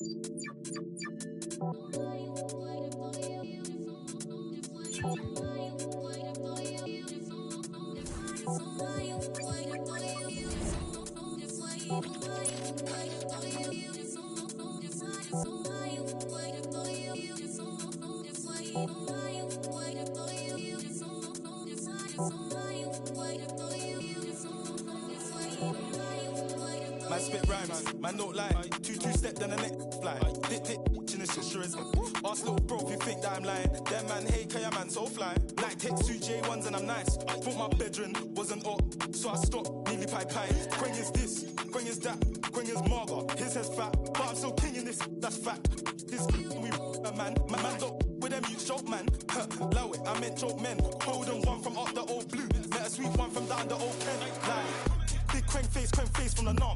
Man spit rhymes, man don't lie. Two step then the next fly. Dick in the sisters. Ask little bro if you think that I'm lying. Them man hate cause your man so fly. Like text 2 J1s and I'm nice. Thought my bedroom wasn't up, so I stopped. Nearly pie. Quang is this, Quang is that, Quang is Marga. His head's fat, but I'm still king in this. That's fact. This we a man. My man don't with them you choke man. Allow it, I meant choke men. Hold on one from up the old blue. Let a sweet one from down the old pen. Like. Big Quang face from the norm.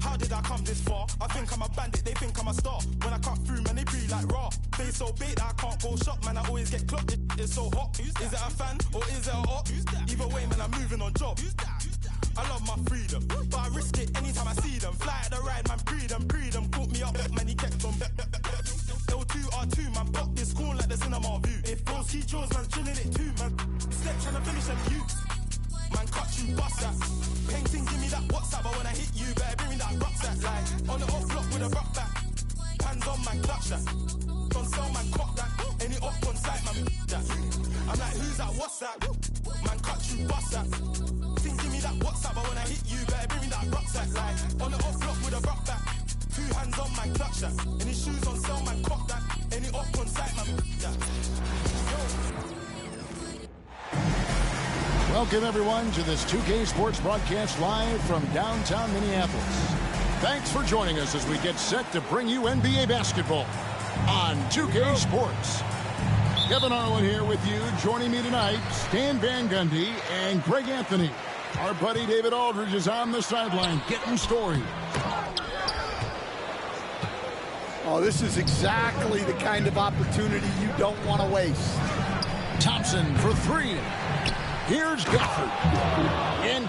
How did I come this far? I think I'm a bandit, they think I'm a star. When I cut through, man, they breathe like raw. They so bait that I can't go shop, man, I always get clocked. It's so hot. Is it a fan or is it a op? Either way, man, I'm moving on job. I love my freedom, but I risk it anytime I see them. Fly at the ride, man, breed them. Caught me up, man, he kept them. L2R2, man, pop this corn like the cinema view. If bro see Jaws, man, chilling it too, man. Step trying to finish them youths. Man, cut you, bust that. Painting, give me that WhatsApp, but when I hit you, better bring me that rucksack. Like, on the off block with a rock back. Hands on, man, clutch that. Don't sell, man, cock that. Any up on site, man, that. I'm like, who's that, what's that? Man, cut you, bust that. Think, give me that WhatsApp, but when I hit you, better bring me that rucksack. Like, on the off block with a rock back. 2 hands on, man, clutch that. Any shoes on sale, man, cock that. Any up on site, man, that. Welcome, everyone, to this 2K Sports broadcast live from downtown Minneapolis. Thanks for joining us as we get set to bring you NBA basketball on 2K Sports. Kevin Harlan here with you. Joining me tonight, Stan Van Gundy and Greg Anthony. Our buddy David Aldridge is on the sideline getting stories. Oh, this is exactly the kind of opportunity you don't want to waste. Thompson for 3. Here's Gafford. And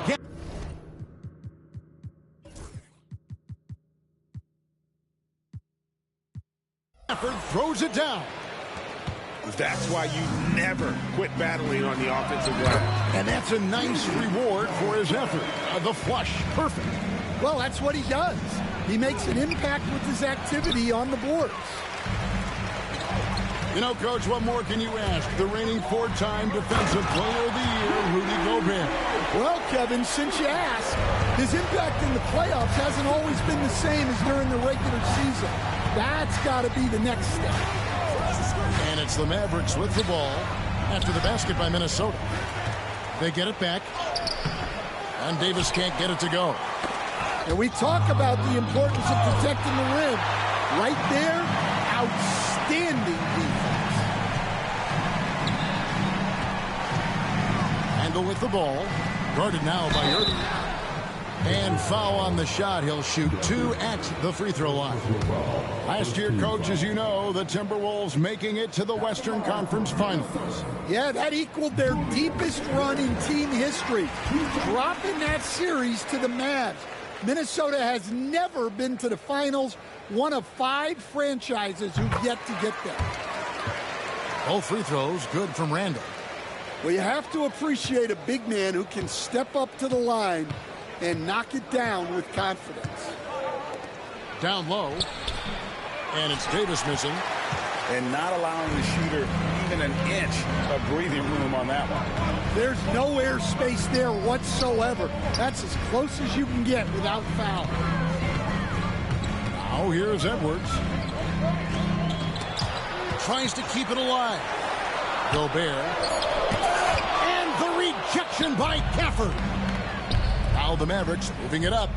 Gafford throws it down. That's why you never quit battling on the offensive line. And that's a nice reward for his effort. The flush, perfect. Well, that's what he does. He makes an impact with his activity on the boards. You know, Coach, what more can you ask? The reigning 4-time Defensive Player of the Year, Rudy Gobert. Well, Kevin, since you asked, his impact in the playoffs hasn't always been the same as during the regular season. That's got to be the next step. And it's the Mavericks with the ball after the basket by Minnesota. They get it back, and Davis can't get it to go. And we talk about the importance of protecting the rim. Right there, outstanding defense. Angle with the ball, guarded now by Irving. And foul on the shot. He'll shoot 2 at the free throw line. Last year, Coach, as you know, the Timberwolves making it to the Western Conference Finals. Yeah, that equaled their deepest run in team history, dropping that series to the Mavs. Minnesota has never been to the finals, one of 5 franchises who've yet to get there. Both free throws good from Randall. Well, you have to appreciate a big man who can step up to the line and knock it down with confidence. Down low, and it's Davis missing. And not allowing the shooter even an inch of breathing room on that one. There's no air space there whatsoever. That's as close as you can get without foul. Now here's Edwards. Tries to keep it alive. Gobert. And the rejection by Gafford. Now the Mavericks moving it up.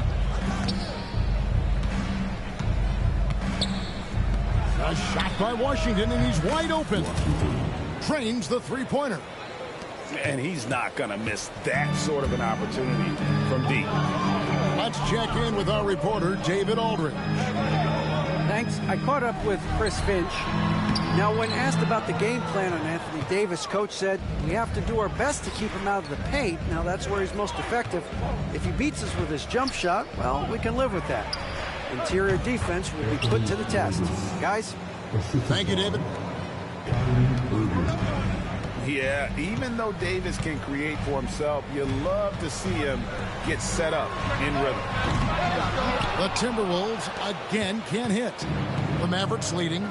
A shot by Washington, and he's wide open. Trains the three-pointer. And he's not going to miss that sort of an opportunity from deep. Let's check in with our reporter, David Aldridge. Thanks. I caught up with Chris Finch. Now, when asked about the game plan on Anthony Davis, Coach said, we have to do our best to keep him out of the paint. Now, that's where he's most effective. If he beats us with his jump shot, well, we can live with that. Interior defense will be put to the test. Guys? Thank you, David. Yeah, even though Davis can create for himself, you love to see him get set up in rhythm. The Timberwolves again can't hit. The Mavericks leading.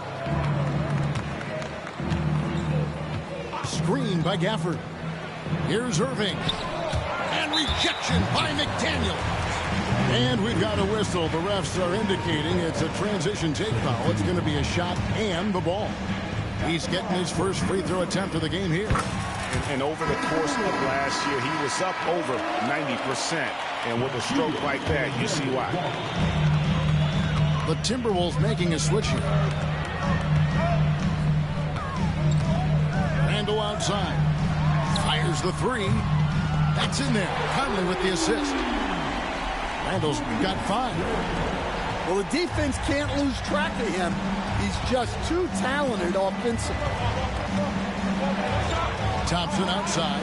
Screen by Gafford. Here's Irving. And rejection by McDaniel. And we've got a whistle. The refs are indicating it's a transition take foul. It's going to be a shot and the ball. He's getting his first free throw attempt of the game here. And over the course of last year, he was up over 90%. And with a stroke like that, you see why. The Timberwolves making a switch here. Randall outside. Fires the three. That's in there. Conley with the assist. Randall's got 5. Well, the defense can't lose track of him. He's just too talented offensively. Thompson outside.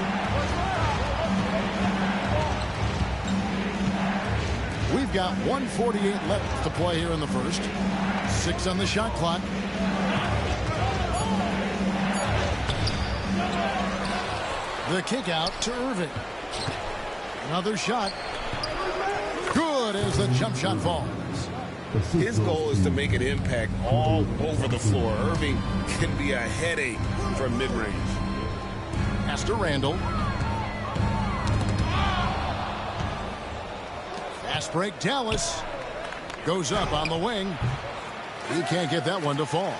We've got 1:48 left to play here in the first. 6 on the shot clock. The kick out to Irving. Another shot. Good as the jump shot falls. His goal is to make an impact all over the floor. Irving can be a headache from mid-range. Pass to Randall. Fast break, Dallas. Goes up on the wing. He can't get that one to fall.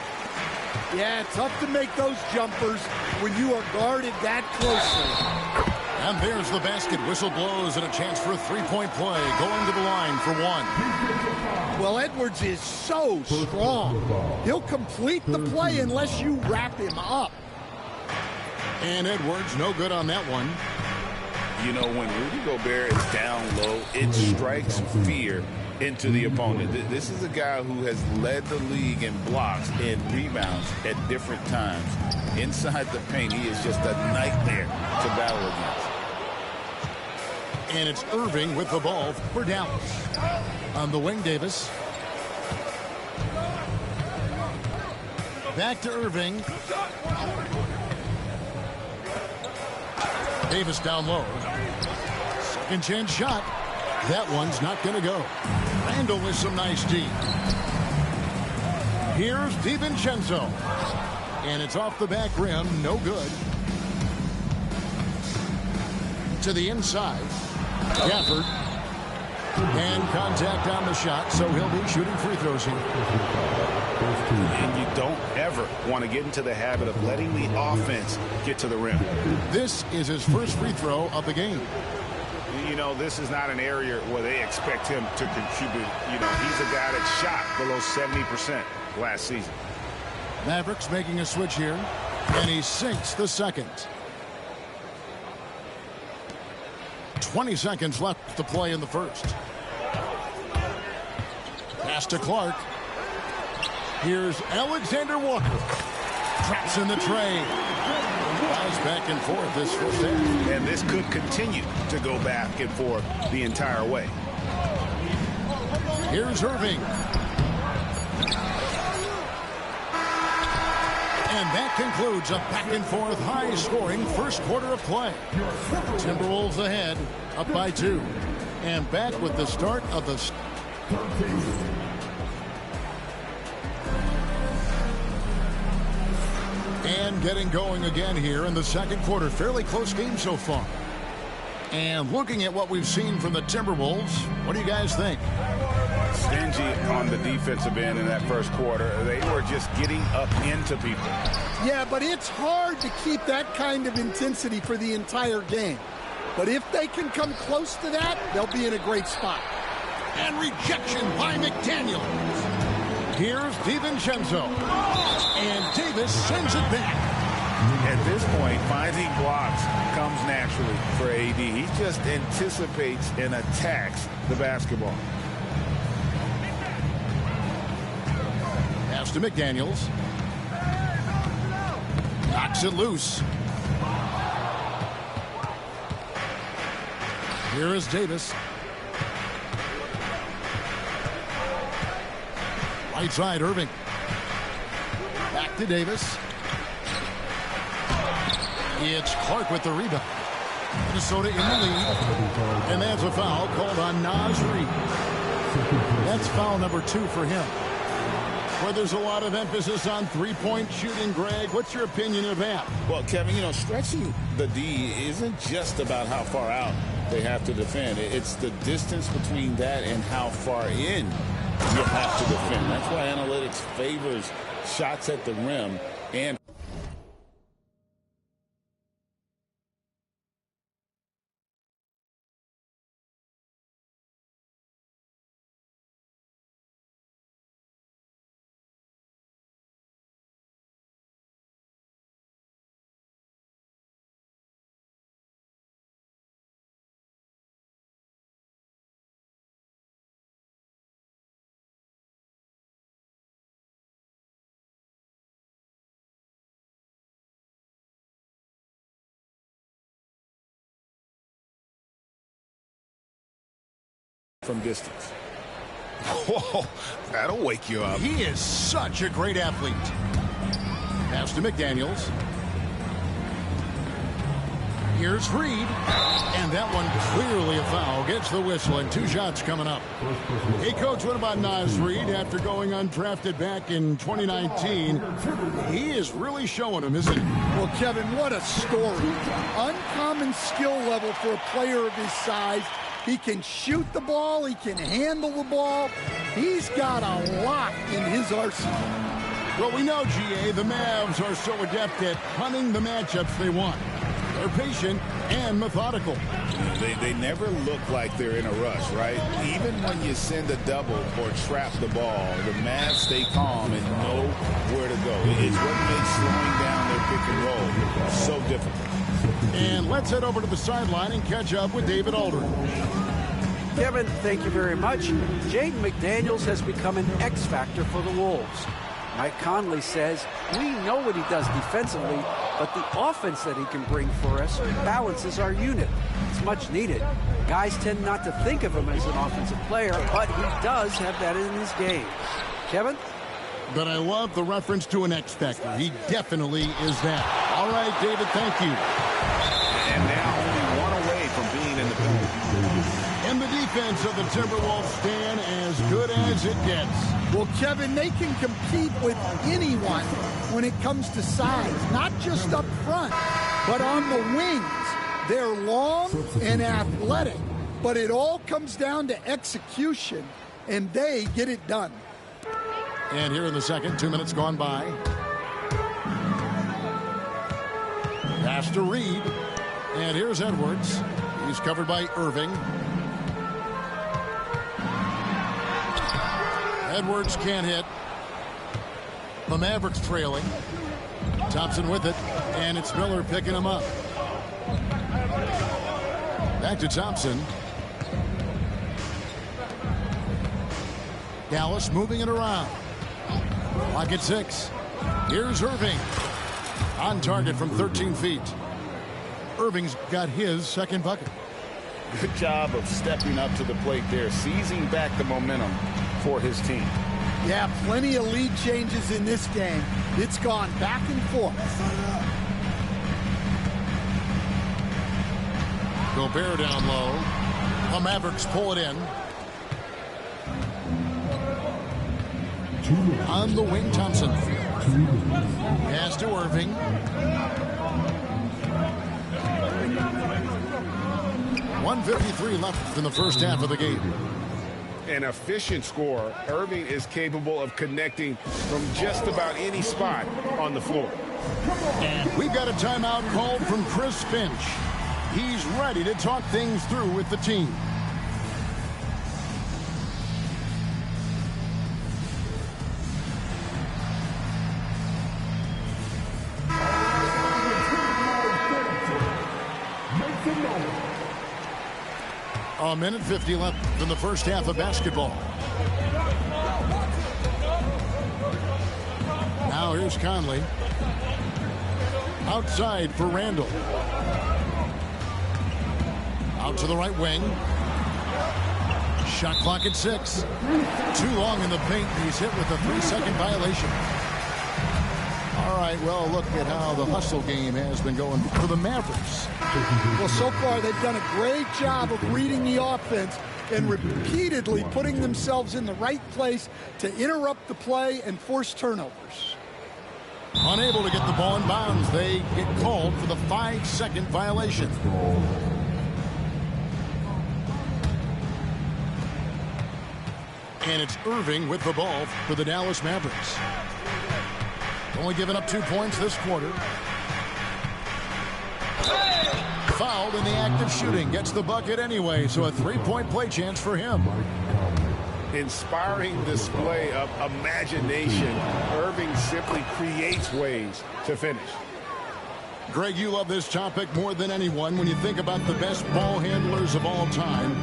Yeah, tough to make those jumpers when you are guarded that closely. And there's the basket. Whistle blows and a chance for a three-point play. Going to the line for 1. Well, Edwards is so strong. He'll complete the play unless you wrap him up. And Edwards, no good on that one. You know, when Rudy Gobert is down low, it strikes fear into the opponent. This is a guy who has led the league in blocks and rebounds at different times. Inside the paint, he is just a nightmare to battle against. And it's Irving with the ball for Dallas. On the wing, Davis. Back to Irving. Davis down low. Second chance shot. That one's not going to go. Randall with some nice D. Here's DiVincenzo. And it's off the back rim. No good. To the inside. Gafford. And contact on the shot, so he'll be shooting free throws here. And you don't ever want to get into the habit of letting the offense get to the rim. This is his first free throw of the game. You know, this is not an area where they expect him to contribute. You know, he's a guy that shot below 70% last season. Mavericks making a switch here, and he sinks the second. 20 seconds left to play in the first. Pass to Clark. Here's Alexander Walker. Traps in the tray. Guys back and forth this first half. And this could continue to go back and forth the entire way. Here's Irving. And that concludes a back-and-forth, high-scoring first quarter of play. Timberwolves ahead, up by 2. And back with the start of the... And getting going again here in the second quarter. Fairly close game so far. And looking at what we've seen from the Timberwolves, what do you guys think? Stingy on the defensive end in that first quarter. They were just getting up into people. Yeah, but it's hard to keep that kind of intensity for the entire game. But if they can come close to that, they'll be in a great spot. And rejection by McDaniel. Here's DiVincenzo. And Davis sends it back. At this point, finding blocks comes naturally for AD. He just anticipates and attacks the basketball. Pass to McDaniels. Knocks it loose. Here is Davis. Right side, Irving. Back to Davis. It's Clark with the rebound. Minnesota in the lead. And that's a foul called on Naz Reid. That's foul number 2 for him. Where there's a lot of emphasis on three-point shooting, Greg. What's your opinion of that? Well, Kevin, stretching the D isn't just about how far out they have to defend. It's the distance between that and how far in you have to defend. That's why analytics favors shots at the rim and from distance. Whoa, that'll wake you up. He is such a great athlete. Pass to McDaniels. Here's Reid. And that one clearly a foul. Gets the whistle and 2 shots coming up. Hey, Coach, what about Naz Reid after going undrafted back in 2019? He is really showing him, isn't he? Well, Kevin, what a story. Uncommon skill level for a player of his size. He can shoot the ball. He can handle the ball. He's got a lot in his arsenal. Well, we know, GA, the Mavs are so adept at hunting the matchups they want. They're patient and methodical. They never look like they're in a rush, right? Even when you send a double or trap the ball, the Mavs stay calm and know where to go. It's what makes slowing down their pick and roll so difficult. And let's head over to the sideline and catch up with David Aldridge. Kevin, thank you very much. Jaden McDaniels has become an X factor for the Wolves. Mike Conley says, we know what he does defensively, but the offense that he can bring for us balances our unit. It's much needed. Guys tend not to think of him as an offensive player, but he does have that in his game. Kevin? But I love the reference to an X factor. He definitely is that. All right, David, thank you. And now only one away from being in the penalty. And the defense of the Timberwolves stand as good as it gets. Well, Kevin, they can compete with anyone when it comes to size, not just up front, but on the wings. They're long and athletic, but it all comes down to execution, and they get it done. And here in the second, 2 minutes gone by. Pass to Reid. And here's Edwards. He's covered by Irving. Edwards can't hit. The Mavericks trailing. Thompson with it. And it's Miller picking him up. Back to Thompson. Dallas moving it around. Clock at 6. Here's Irving. On target from 13 feet. Irving's got his second bucket. Good job of stepping up to the plate there, seizing back the momentum for his team. Yeah, plenty of lead changes in this game. It's gone back and forth. Gobert down low. The Mavericks pull it in. On the wing, Thompson. Pass to Irving. .153 left in the first half of the game. An efficient scorer, Irving is capable of connecting from just about any spot on the floor. And we've got a timeout called from Chris Finch. He's ready to talk things through with the team. A minute 50 left in the first half of basketball. Now here's Conley. Outside for Randall. Out to the right wing. Shot clock at 6. Too long in the paint. He's hit with a 3-second violation. All right, well, look at how the hustle game has been going for the Mavericks. Well, so far they've done a great job of reading the offense and repeatedly putting themselves in the right place to interrupt the play and force turnovers. Unable to get the ball in bounds, they get called for the 5-second violation. And it's Irving with the ball for the Dallas Mavericks. Only given up 2 points this quarter. Fouled in the act of shooting. Gets the bucket anyway, so a 3-point play chance for him. Inspiring display of imagination. Irving simply creates ways to finish. Greg, you love this topic more than anyone when you think about the best ball handlers of all time.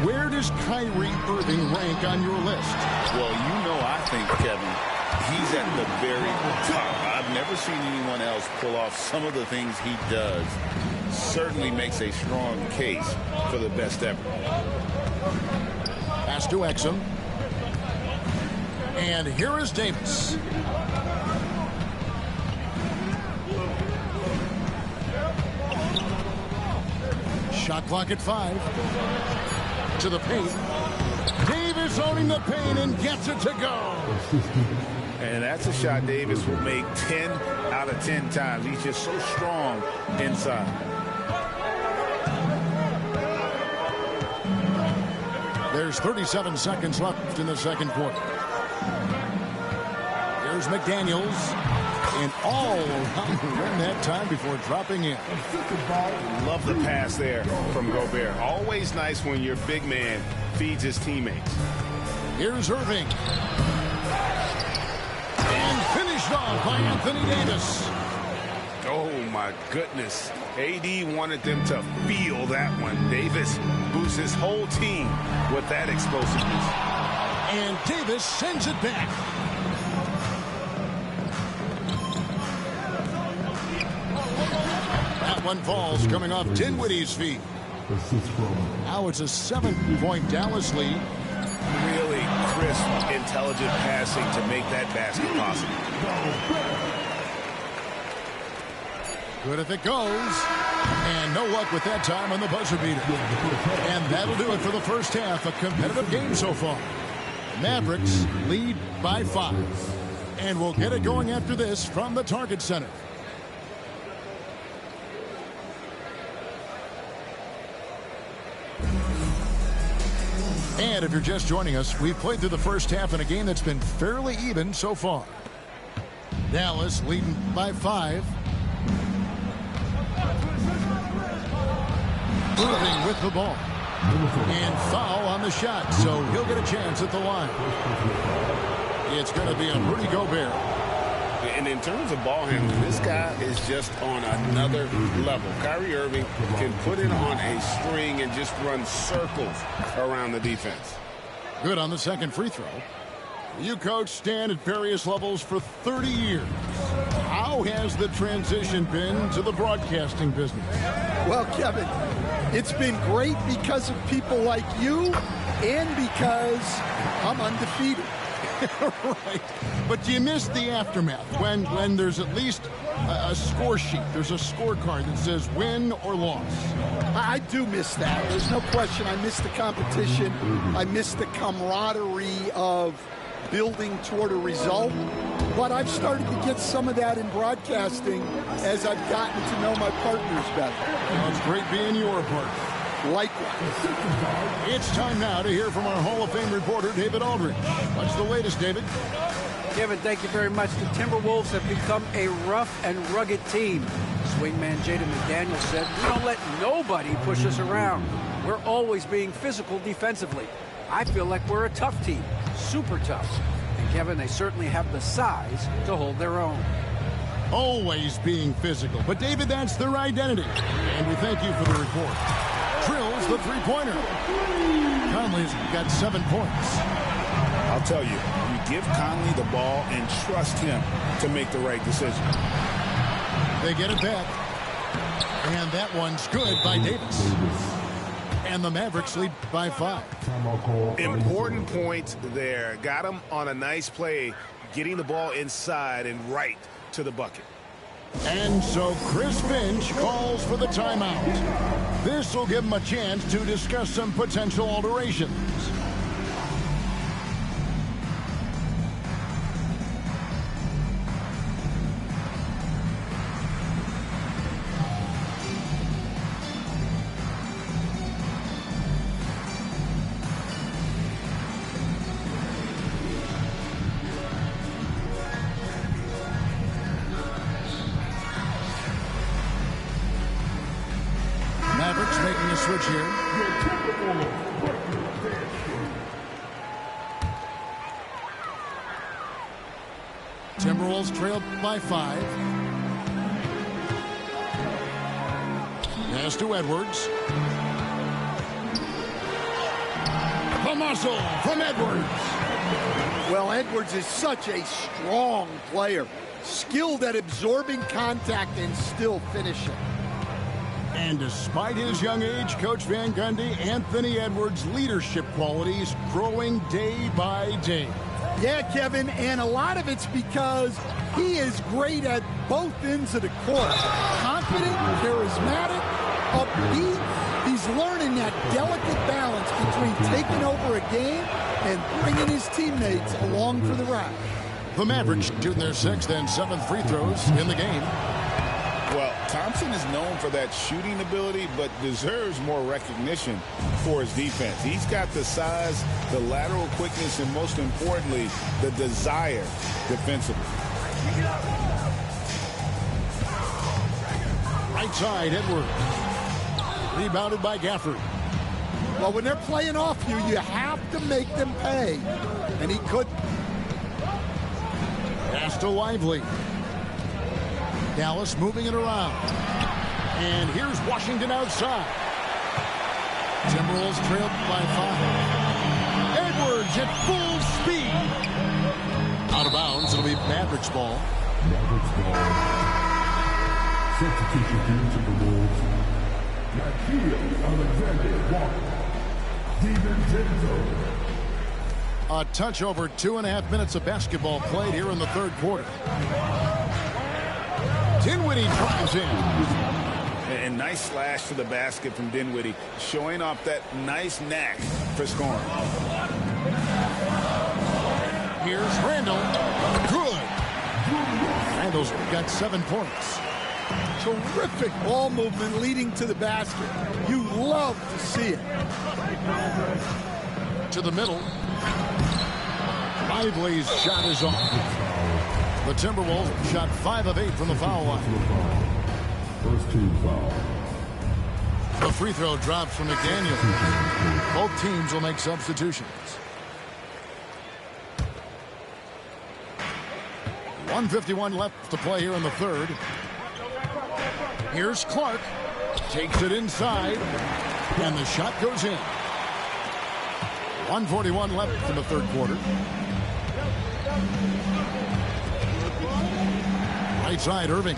Where does Kyrie Irving rank on your list? Well, you know, I think, Kevin, he's at the very top. I've never seen anyone else pull off some of the things he does. Certainly makes a strong case for the best ever. Pass to Exum. And here is Davis. Shot clock at 5. To the paint. Davis owning the paint and gets it to go. And that's a shot Davis will make 10 out of 10 times. He's just so strong inside. There's 37 seconds left in the second quarter. Here's McDaniels. And all around the rim that time before dropping in. Love the pass there from Gobert. Always nice when your big man feeds his teammates. Here's Irving. And finished off by Anthony Davis. Oh, my goodness. AD wanted them to feel that one. Davis boosts his whole team with that explosiveness. And Davis sends it back. That one falls coming off Dinwiddie's feet. Now it's a 7-point Dallas lead. Really crisp, intelligent passing to make that basket possible. Good if it goes. And no luck with that time on the buzzer beater. And that'll do it for the first half. A competitive game so far. Mavericks lead by 5. And we'll get it going after this from the Target Center. And if you're just joining us, we've played through the first half in a game that's been fairly even so far. Dallas leading by 5. Irving with the ball. And foul on the shot, so he'll get a chance at the line. It's going to be on Rudy Gobert. And in terms of ball handling, this guy is just on another level. Kyrie Irving can put it on a string and just run circles around the defense. Good on the second free throw. You coach Stan at various levels for 30 years. How has the transition been to the broadcasting business? Well, Kevin, it's been great because of people like you and because I'm undefeated. Right. But do you miss the aftermath when there's at least a score sheet? There's a scorecard that says win or loss. I do miss that. There's no question. I miss the competition. I miss the camaraderie of building toward a result. But I've started to get some of that in broadcasting as I've gotten to know my partners better. Well, it's great being your partner. Likewise. It's time now to hear from our Hall of Fame reporter, David Aldridge. What's the latest, David? Kevin, thank you very much. The Timberwolves have become a rough and rugged team. Swingman Jaden McDaniels said, "We don't let nobody push us around. We're always being physical defensively. I feel like we're a tough team, super tough." And Kevin, they certainly have the size to hold their own. Always being physical. But, David, that's their identity. And we thank you for the report. Drills the three-pointer. Conley's got 7 points. I'll tell you, you give Conley the ball and trust him to make the right decision. They get it back. And that one's good by Davis. And the Mavericks lead by 5. Important point there. Got him on a nice play, getting the ball inside and right to the bucket. And so Chris Finch calls for the timeout. This will give him a chance to discuss some potential alterations. Mavericks making a switch here. Timberwolves trail by 5. Pass to Edwards. The muscle from Edwards. Well, Edwards is such a strong player. Skilled at absorbing contact and still finishing. And despite his young age, Coach Van Gundy, Anthony Edwards' leadership qualities growing day by day. Yeah, Kevin, and a lot of it's because he is great at both ends of the court. Confident, charismatic, upbeat. He's learning that delicate balance between taking over a game and bringing his teammates along for the ride. The Mavericks shooting their 6th and 7th free throws in the game. Well, Thompson is known for that shooting ability, but deserves more recognition for his defense. He's got the size, the lateral quickness, and most importantly, the desire defensively. Right side, Edwards. Rebounded by Gafford. Well, when they're playing off you, you have to make them pay. And he couldn't. Pass to Lively. Dallas moving it around. And here's Washington outside. Timberwolves trailed by 5. Edwards at full speed. Out of bounds. It'll be Mavericks ball. Mavericks ball. Substitution due to the Wolves. Nickeil Alexander-Walker. DiVincenzo. A touch over 2.5 minutes of basketball played here in the third quarter. Dinwiddie drives in. And nice slash to the basket from Dinwiddie, showing off that nice knack for scoring. Here's Randall. Good. Randall's got 7 points. Terrific ball movement leading to the basket. You love to see it. To the middle. Lively's shot is off. The Timberwolves shot 5 of 8 from the foul line. First team foul. The free throw drops from McDaniel. Both teams will make substitutions. 1:51 left to play here in the third. Here's Clark. Takes it inside. And the shot goes in. 1:41 left in the third quarter. Right side, Irving.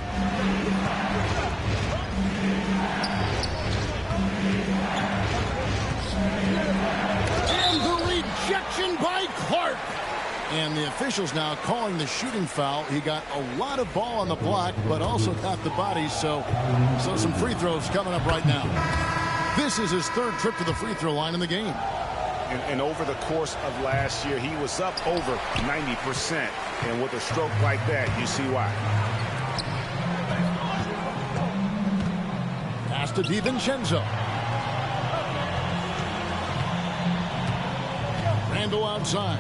And the rejection by Clark. And the officials now calling the shooting foul. He got a lot of ball on the block, but also got the body, so some free throws coming up right now. This is his 3rd trip to the free throw line in the game. And over the course of last year, he was up over 90%. And with a stroke like that, you see why. Pass to DiVincenzo. Randall outside.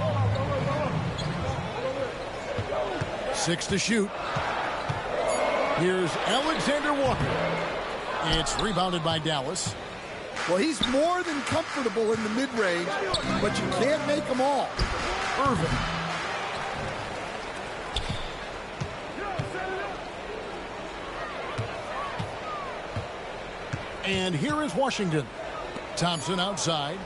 6 to shoot. Here's Alexander Walker. It's rebounded by Dallas. Well, he's more than comfortable in the mid-range, but you can't make them all. Irving. And here is Washington. Thompson outside.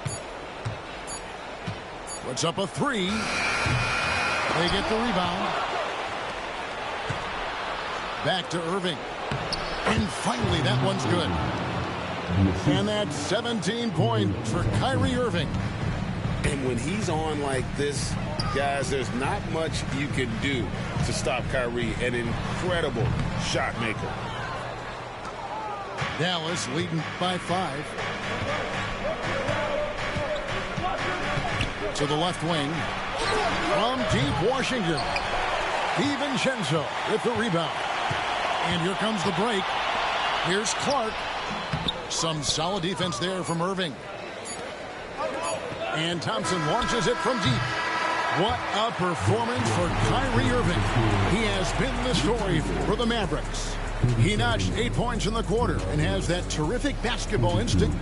Puts up a 3. They get the rebound. Back to Irving. And finally, that one's good. And that's 17 points for Kyrie Irving. And when he's on like this, guys, there's not much you can do to stop Kyrie, an incredible shot maker. Dallas leading by 5. To the left wing. From deep Washington. DiVincenzo with the rebound. And here comes the break. Here's Clark. Some solid defense there from Irving. And Thompson launches it from deep. What a performance for Kyrie Irving. He has been the story for the Mavericks. He notched 8 points in the quarter and has that terrific basketball instinct.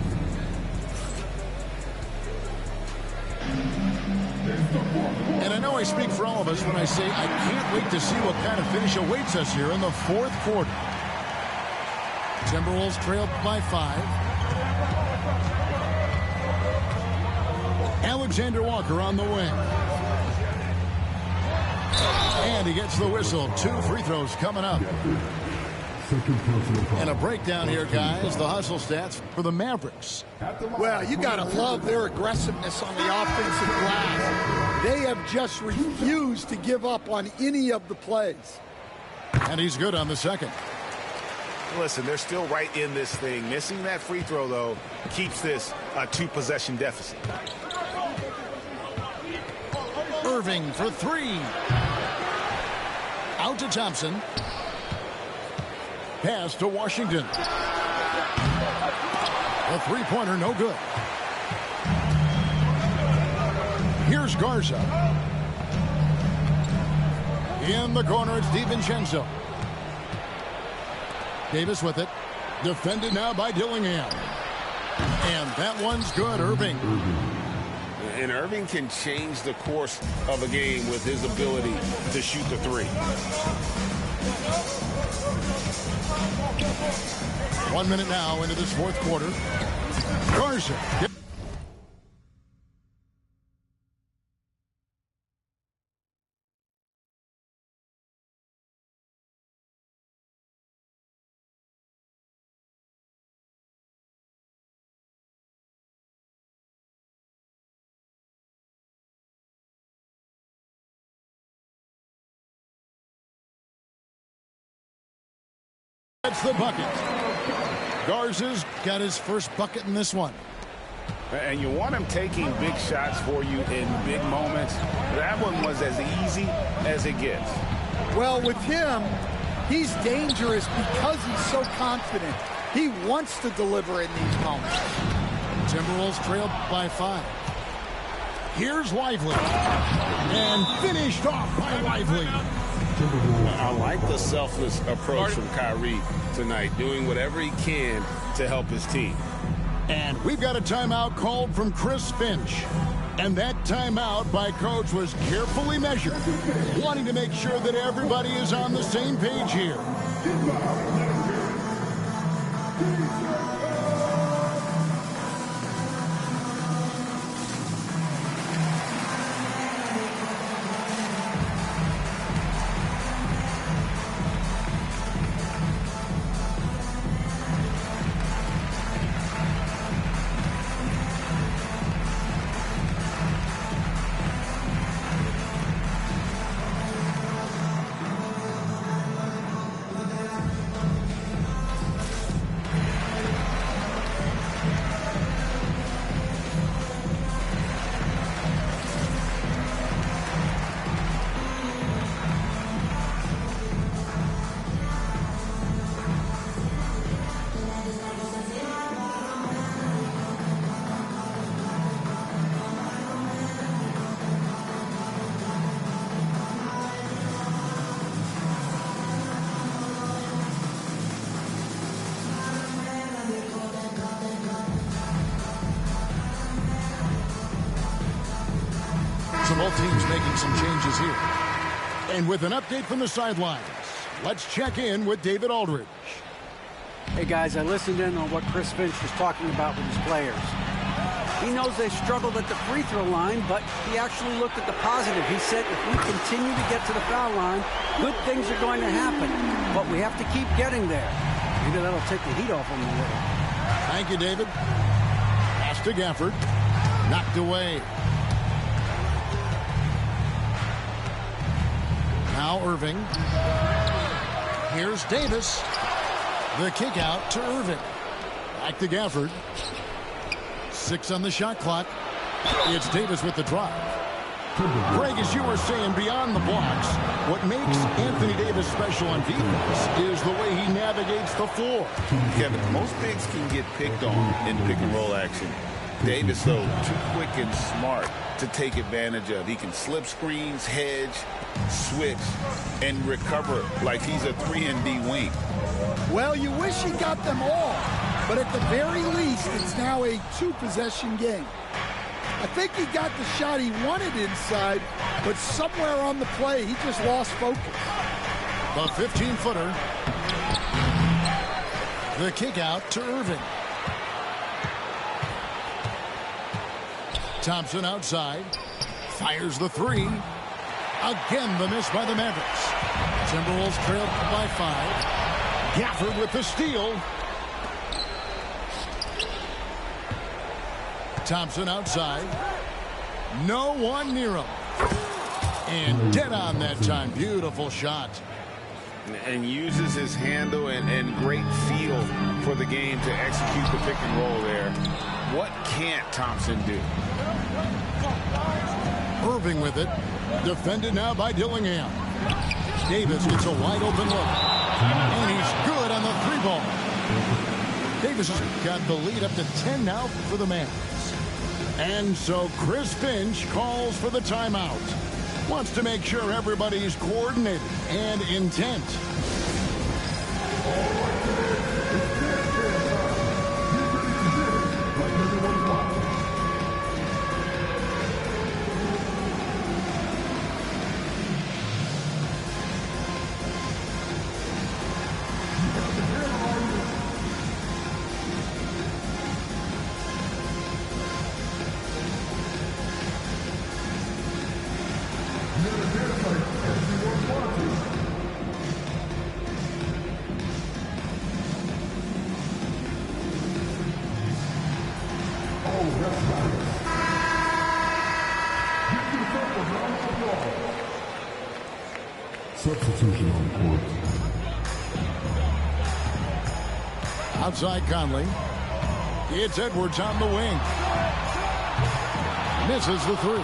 And I know I speak for all of us when I say I can't wait to see what kind of finish awaits us here in the fourth quarter. Timberwolves trailed by 5. Alexander Walker on the wing. And he gets the whistle. 2 free throws coming up. And a breakdown here, guys. The hustle stats for the Mavericks. Well, you got to love their aggressiveness on the offensive glass. They have just refused to give up on any of the plays. And he's good on the second. Listen, they're still right in this thing. Missing that free throw, though, keeps this a 2-possession deficit. Irving for 3. Out to Thompson. Pass to Washington. A three-pointer, no good. Here's Garza. In the corner, it's DiVincenzo. Davis with it. Defended now by Dillingham. And that one's good, Irving. And Irving can change the course of a game with his ability to shoot the 3. 1 minute now into this fourth quarter. Garza. That's the bucket. Garza's got his first bucket in this one. And you want him taking big shots for you in big moments. That one was as easy as it gets. Well, with him, he's dangerous because he's so confident. He wants to deliver in these moments. Timberwolves trailed by 5. Here's Lively. And finished off by Lively. I like the selfless approach from Kyrie tonight, doing whatever he can to help his team. And we've got a timeout called from Chris Finch. And that timeout by Coach was carefully measured, wanting to make sure that everybody is on the same page here. So both teams making some changes here. And with an update from the sidelines, let's check in with David Aldridge. Hey, guys, I listened in on what Chris Finch was talking about with his players. He knows they struggled at the free throw line, but he actually looked at the positive. He said if we continue to get to the foul line, good things are going to happen. But we have to keep getting there. Maybe that'll take the heat off him a little. Thank you, David. Pass to Gafford. Knocked away. Now Irving. Here's Davis. The kick out to Irving. Back to Gafford. 6 on the shot clock. It's Davis with the drive. Greg, as you were saying, beyond the blocks, what makes Anthony Davis special on defense is the way he navigates the floor. Kevin, most bigs can get picked on in pick and roll action. Davis, though, too quick and smart to take advantage of. He can slip screens, hedge, switch, and recover like he's a 3-and-D wing. Well, you wish he got them all, but at the very least, it's now a 2-possession game. I think he got the shot he wanted inside, but somewhere on the play, he just lost focus. The 15-footer. The kick out to Irving. Thompson outside. Fires the 3. Again, the miss by the Mavericks. Timberwolves trailed by 5. Gafford with the steal. Thompson outside. No one near him. And dead on that time. Beautiful shot. And uses his handle and great feel for the game to execute the pick and roll there. What can't Thompson do? Irving with it. Defended now by Dillingham. Davis gets a wide open look. And he's good on the 3-ball. Davis has got the lead up to 10 now for the Mavs. And so Chris Finch calls for the timeout. Wants to make sure everybody's coordinated and intent. Substitution on court. Outside Conley. It's Edwards on the wing. Misses the 3.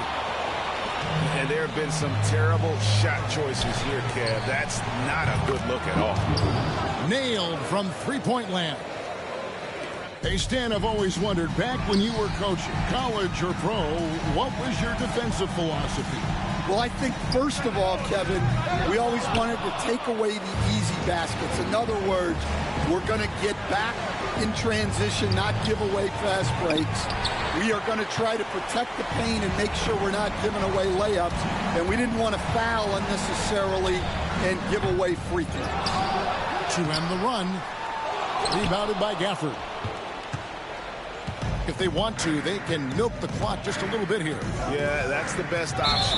And there have been some terrible shot choices here, Kev. That's not a good look at all. Nailed from 3-point land. Hey, Stan, I've always wondered, back when you were coaching, college or pro, what was your defensive philosophy? Well, I think, first of all, Kevin, we always wanted to take away the easy baskets. In other words, we're going to get back in transition, not give away fast breaks. We are going to try to protect the paint and make sure we're not giving away layups. And we didn't want to foul unnecessarily and give away free throws. To end the run, rebounded by Gafford. If they want to, they can milk the clock just a little bit here. Yeah, that's the best option.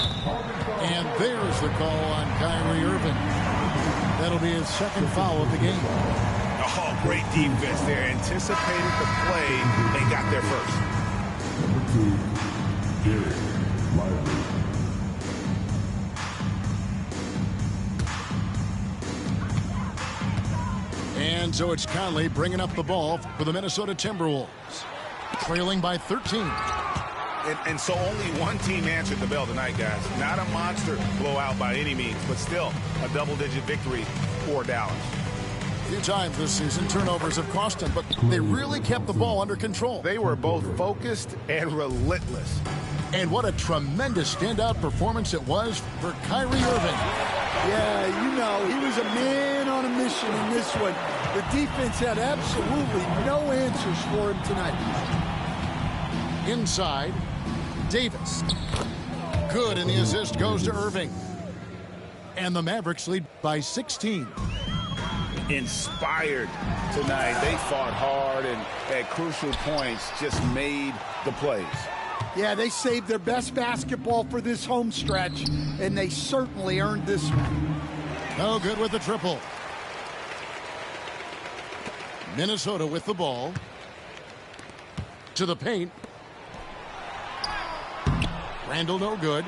And there's the call on Kyrie Irving. That'll be his second foul of the game. Oh, great defense there. Anticipated the play and got there first. Number 2, Derek Lively. And so it's Conley bringing up the ball for the Minnesota Timberwolves. Trailing by 13. And so only one team answered the bell tonight, guys. Not a monster blowout by any means, but still a double-digit victory for Dallas. A few times this season, turnovers have cost them, but they really kept the ball under control. They were both focused and relentless. And what a tremendous standout performance it was for Kyrie Irving. Yeah, you know, he was a man on a mission in this one. The defense had absolutely no answers for him tonight. Inside, Davis. Good, and the assist goes to Irving. And the Mavericks lead by 16. Inspired tonight. They fought hard and at crucial points just made the plays. Yeah, they saved their best basketball for this home stretch, and they certainly earned this one. No good with the triple. Minnesota with the ball. to the paint. Randall no good.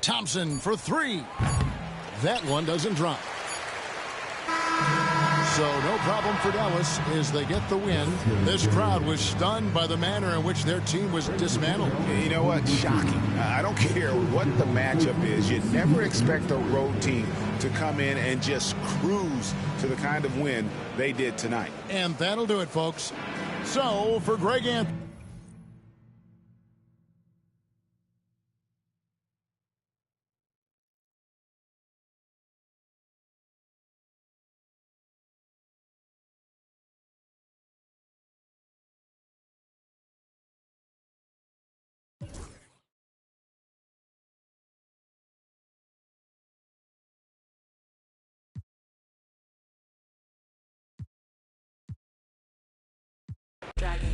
Thompson for three. That one doesn't drop. So no problem for Dallas as they get the win. This crowd was stunned by the manner in which their team was dismantled. You know what? Shocking. I don't care what the matchup is. You never expect a road team to come in and just cruise to the kind of win they did tonight. And that'll do it, folks. So for Greg Anthony. Dragon.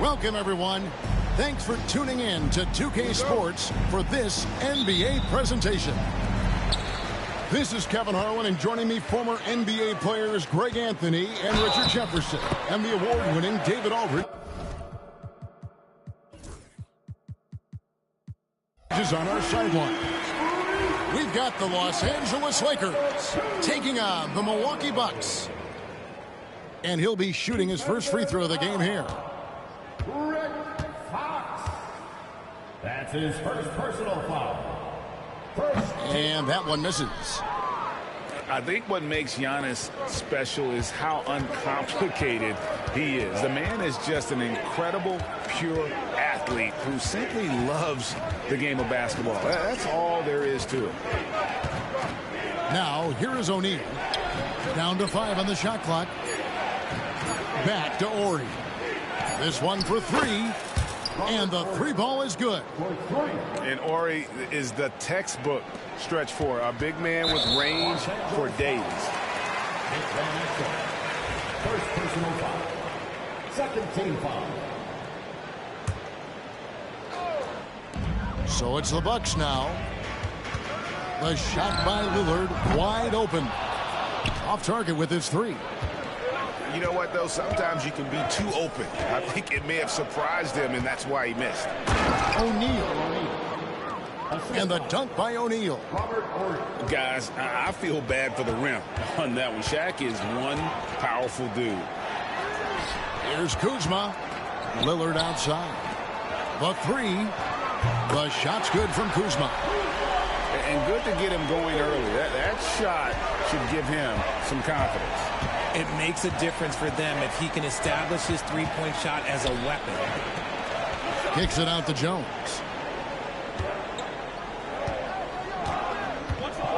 Welcome, everyone. Thanks for tuning in to 2K Sports for this NBA presentation. This is Kevin Harlan, and joining me, former NBA players Greg Anthony and Richard Jefferson, and the award-winning David Aldridge is on our sideline. We've got the Los Angeles Lakers taking on the Milwaukee Bucks. And he'll be shooting his first free throw of the game here. Rick Fox. That's his first personal foul. And that one misses. I think what makes Giannis special is how uncomplicated he is. The man is just an incredible, pure athlete who simply loves the game of basketball. That's all there is to it. Now, here is O'Neal. Down to 5 on the shot clock. Back to Ori. This one for 3. And the 3 ball is good. And Ori is the textbook stretch four. A big man with range for days. First personal foul. Second team foul. So it's the Bucks now. The shot by Lillard wide open. Off target with his 3. You know what, though? Sometimes you can be too open. I think it may have surprised him, and that's why he missed. O'Neal. And the dunk by O'Neal. Guys, I feel bad for the rim on that one. Shaq is one powerful dude. Here's Kuzma. Lillard outside. The 3. The shot's good from Kuzma. And good to get him going early. That shot should give him some confidence. It makes a difference for them if he can establish his three-point shot as a weapon. Kicks it out to Jones.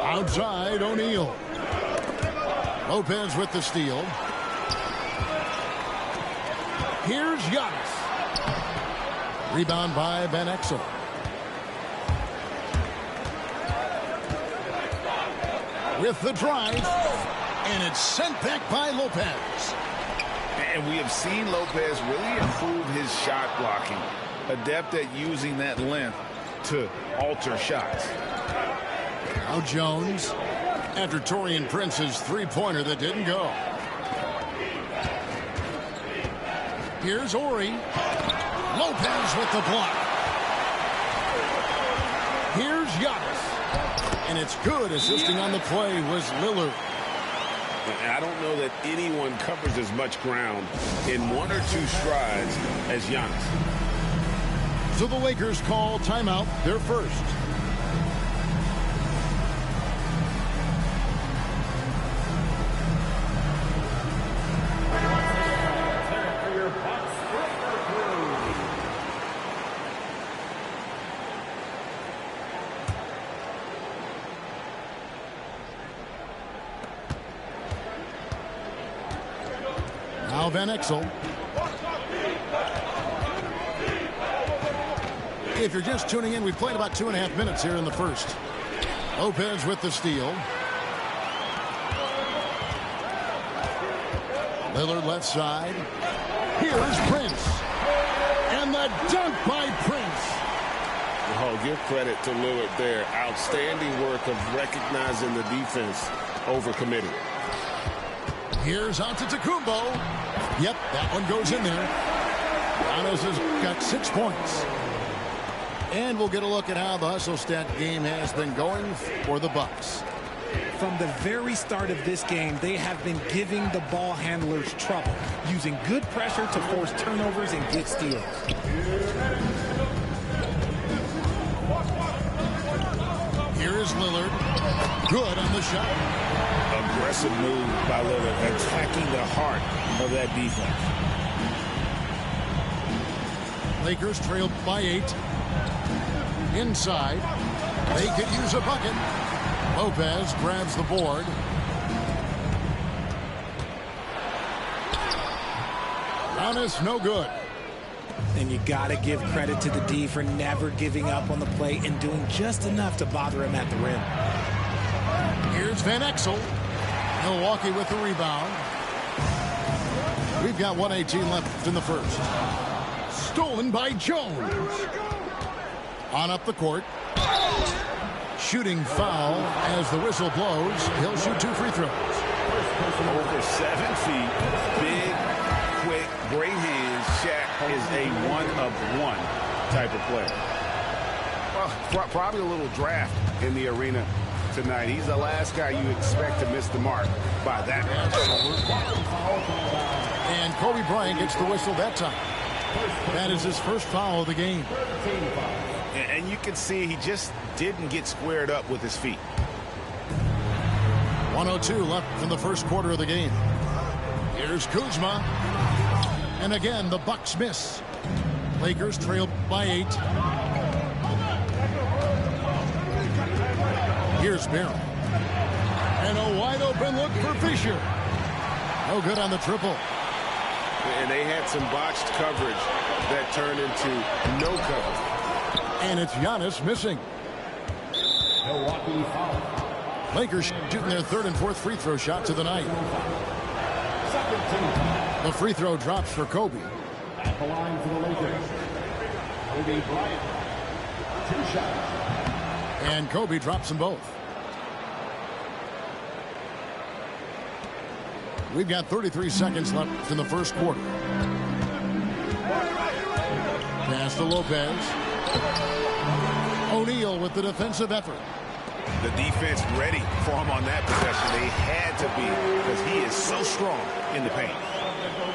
Outside, O'Neal. Lopez with the steal. Here's Giannis. Rebound by Van Exel. With the drive, and it's sent back by Lopez. And we have seen Lopez really improve his shot blocking. Adept at using that length to alter shots. Now Jones, after Taurean Prince's three-pointer that didn't go. Here's Ori. Lopez with the block. Here's Giannis. And it's good. Assisting on the play was Lillard. I don't know that anyone covers as much ground in one or two strides as Giannis. So the Lakers call timeout, their first. Now Van Exel. If you're just tuning in, we've played about 2.5 minutes here in the first. Lopez with the steal. Lillard left side. Here's Prince. And the dunk by Prince. Oh, give credit to Lillard there. Outstanding work of recognizing the defense over committing. Here's Antetokounmpo. Yep, that one goes in there. Giannis has got 6 points. And we'll get a look at how the hustle stat game has been going for the Bucks. From the very start of this game, they have been giving the ball handlers trouble, using good pressure to force turnovers and get steals. Here is Lillard. Good on the shot. Aggressive move by Lillard, attacking the heart of that defense. Lakers trailed by 8. Inside. They could use a bucket. Lopez grabs the board. Giannis, no good. And you got to give credit to the D for never giving up on the play and doing just enough to bother him at the rim. Here's Van Exel. Milwaukee with the rebound. We've got 1:18 left in the first. Stolen by Jones. On up the court. Shooting foul as the whistle blows. He'll shoot 2 free throws. Over 7 feet. Big, quick, great hands. Shaq is a one-of-one type of player. Well, probably a little draft in the arena tonight. He's the last guy you expect to miss the mark by that much. And Kobe Bryant gets the whistle that time. That is his first foul of the game. And you can see he just didn't get squared up with his feet. 1:02 left in the first quarter of the game. Here's Kuzma. And again, the Bucks miss. Lakers trail by 8. Here's Barron. And a wide open look for Fisher. No good on the triple. And they had some botched coverage that turned into no cover. And it's Giannis missing. Lakers shooting their 3rd and 4th free throw shots of the night. The free throw drops for Kobe. At the line for the Lakers, Kobe Bryant. 2 shots. And Kobe drops them both. We've got 33 seconds left in the first quarter. Pass to Lopez. O'Neal with the defensive effort. The defense ready for him on that possession. They had to be, because he is so strong in the paint.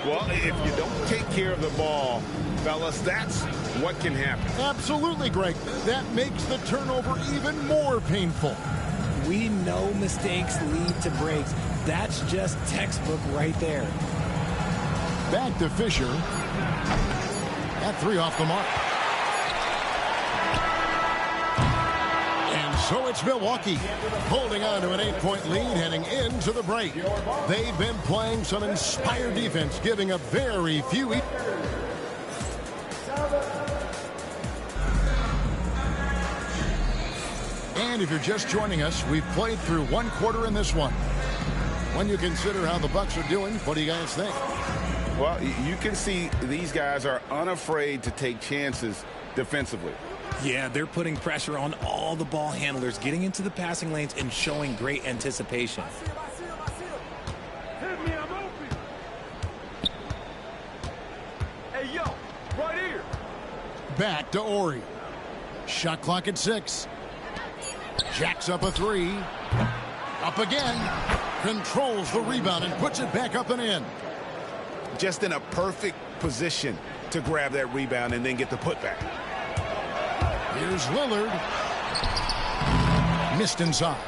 Well, if you don't take care of the ball, fellas, that's what can happen. Absolutely, Greg. That makes the turnover even more painful. We know mistakes lead to breaks. That's just textbook right there. Back to Fisher. That 3 off the mark. And so it's Milwaukee holding on to an 8-point lead heading into the break. They've been playing some inspired defense, giving up very few. And if you're just joining us, we've played through one quarter in this one. When you consider how the Bucks are doing, what do you guys think? Well, you can see these guys are unafraid to take chances defensively. Yeah, they're putting pressure on all the ball handlers, getting into the passing lanes and showing great anticipation. Hit me, I'm open. Hey, yo, right here. Back to Horry. Shot clock at 6. Jacks up a 3. Up again. Controls the rebound and puts it back up and in. Just in a perfect position to grab that rebound and then get the putback. Here's Lillard. Missed inside.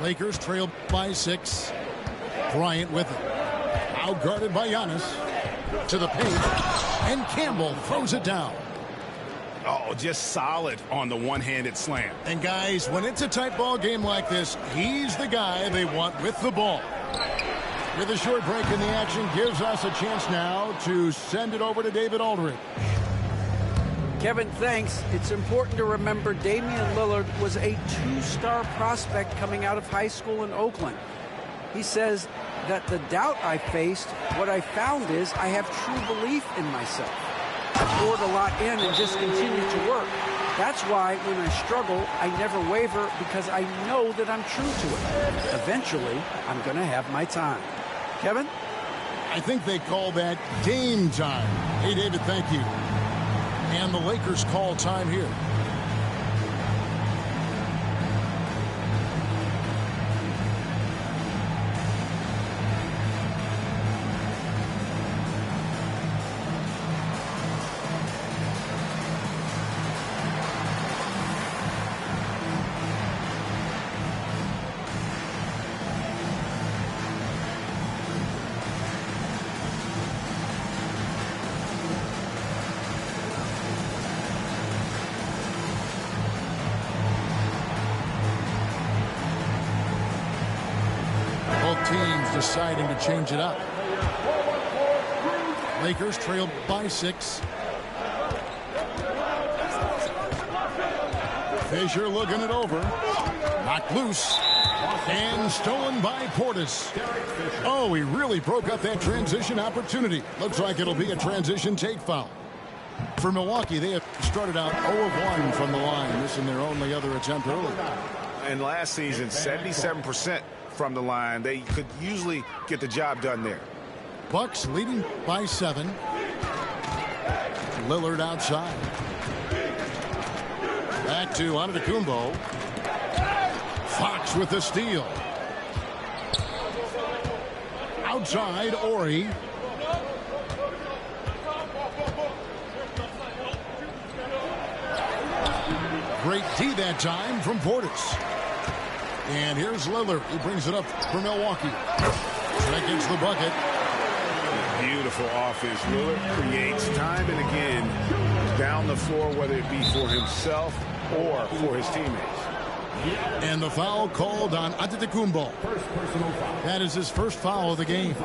Lakers trail by 6. Bryant with it. Outguarded by Giannis. To the paint. And Campbell throws it down. Oh, just solid on the one-handed slam. And guys, when it's a tight ball game like this, he's the guy they want with the ball. With a short break in the action, gives us a chance now to send it over to David Aldridge. Kevin, thanks. It's important to remember Damian Lillard was a 2-star prospect coming out of high school in Oakland. He says that the doubt I faced, what I found is I have true belief in myself. I poured a lot in and just continued to work. That's why when I struggle, I never waver because I know that I'm true to it. Eventually, I'm going to have my time. Kevin? I think they call that game time. Hey, David, thank you. And the Lakers call time here. Teams deciding to change it up. Lakers trail by 6. Fisher looking it over. Knocked loose. And stolen by Portis. Oh, he really broke up that transition opportunity. Looks like it'll be a transition take foul. For Milwaukee, they have started out 0 of 1 from the line, missing their only other attempt early. And last season, 77% from the line. They could usually get the job done there. Bucks leading by 7. Lillard outside. Back to Antetokounmpo. Fox with the steal. Outside, Horry. Great D that time from Portis. And here's Lillard. He brings it up for Milwaukee. That gets the bucket. Beautiful offense. Lillard creates time and again down the floor, whether it be for himself or for his teammates. And the foul called on Antetokounmpo. That is his first foul of the game.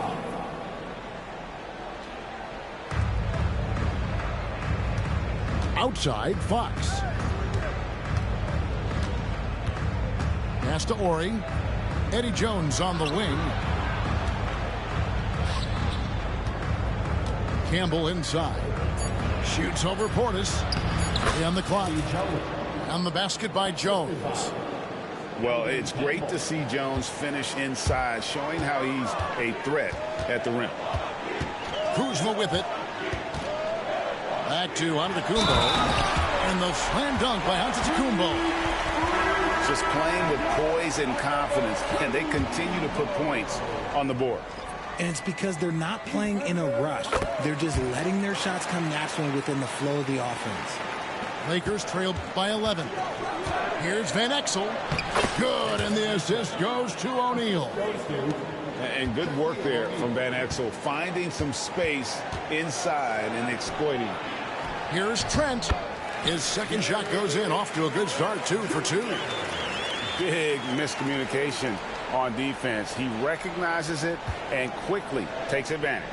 Outside, Fox. Pass to Horry. Eddie Jones on the wing. Campbell inside. Shoots over Portis. On the clock. On the basket by Jones. Well, it's great to see Jones finish inside, showing how he's a threat at the rim. Kuzma with it. Back to Antetokounmpo. And the slam dunk by Antetokounmpo. Just playing with poise and confidence, and they continue to put points on the board. And it's because they're not playing in a rush. They're just letting their shots come naturally within the flow of the offense. Lakers trailed by 11. Here's Van Exel. Good, and the assist goes to O'Neal. And good work there from Van Exel, finding some space inside and exploiting. Here's Trent. His second shot goes in, off to a good start, 2 for 2. Big miscommunication on defense. He recognizes it and quickly takes advantage.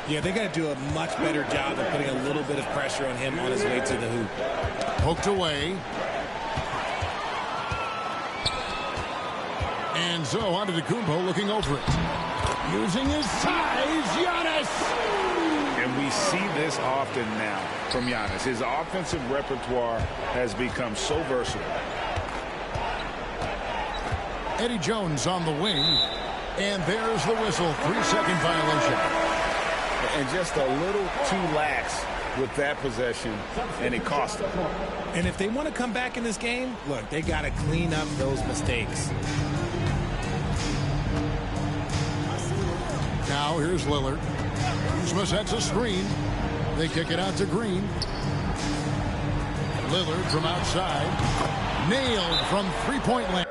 Yeah, they got to do a much better job of putting a little bit of pressure on him on his way to the hoop. Poked away. And so Antetokounmpo looking over it. Using his size, Giannis! And we see this often now from Giannis. His offensive repertoire has become so versatile. Eddie Jones on the wing. And there's the whistle. 3-second violation. And just a little too lax with that possession, and it cost them. And if they want to come back in this game, look, they got to clean up those mistakes. Now here's Lillard. Kuzma sets a screen. They kick it out to Green. Lillard from outside. Nailed from three-point land.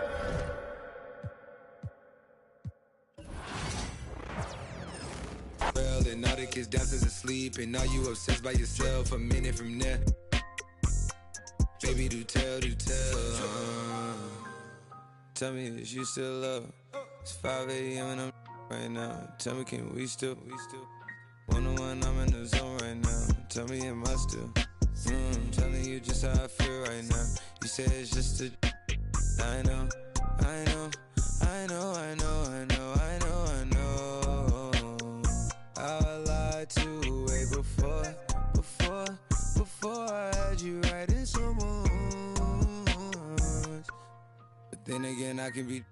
And now the kids downstairs asleep, and now you obsessed by yourself. A minute from there, baby, do tell. Tell me that you still love. It's 5 a.m. and I'm right now. Tell me, can we still? 101, I'm in the zone right now. Tell me, am I still? Telling you just how I feel right now. You say it's just a. I know. I lied to way before I had you writing so much. But then again, I can be.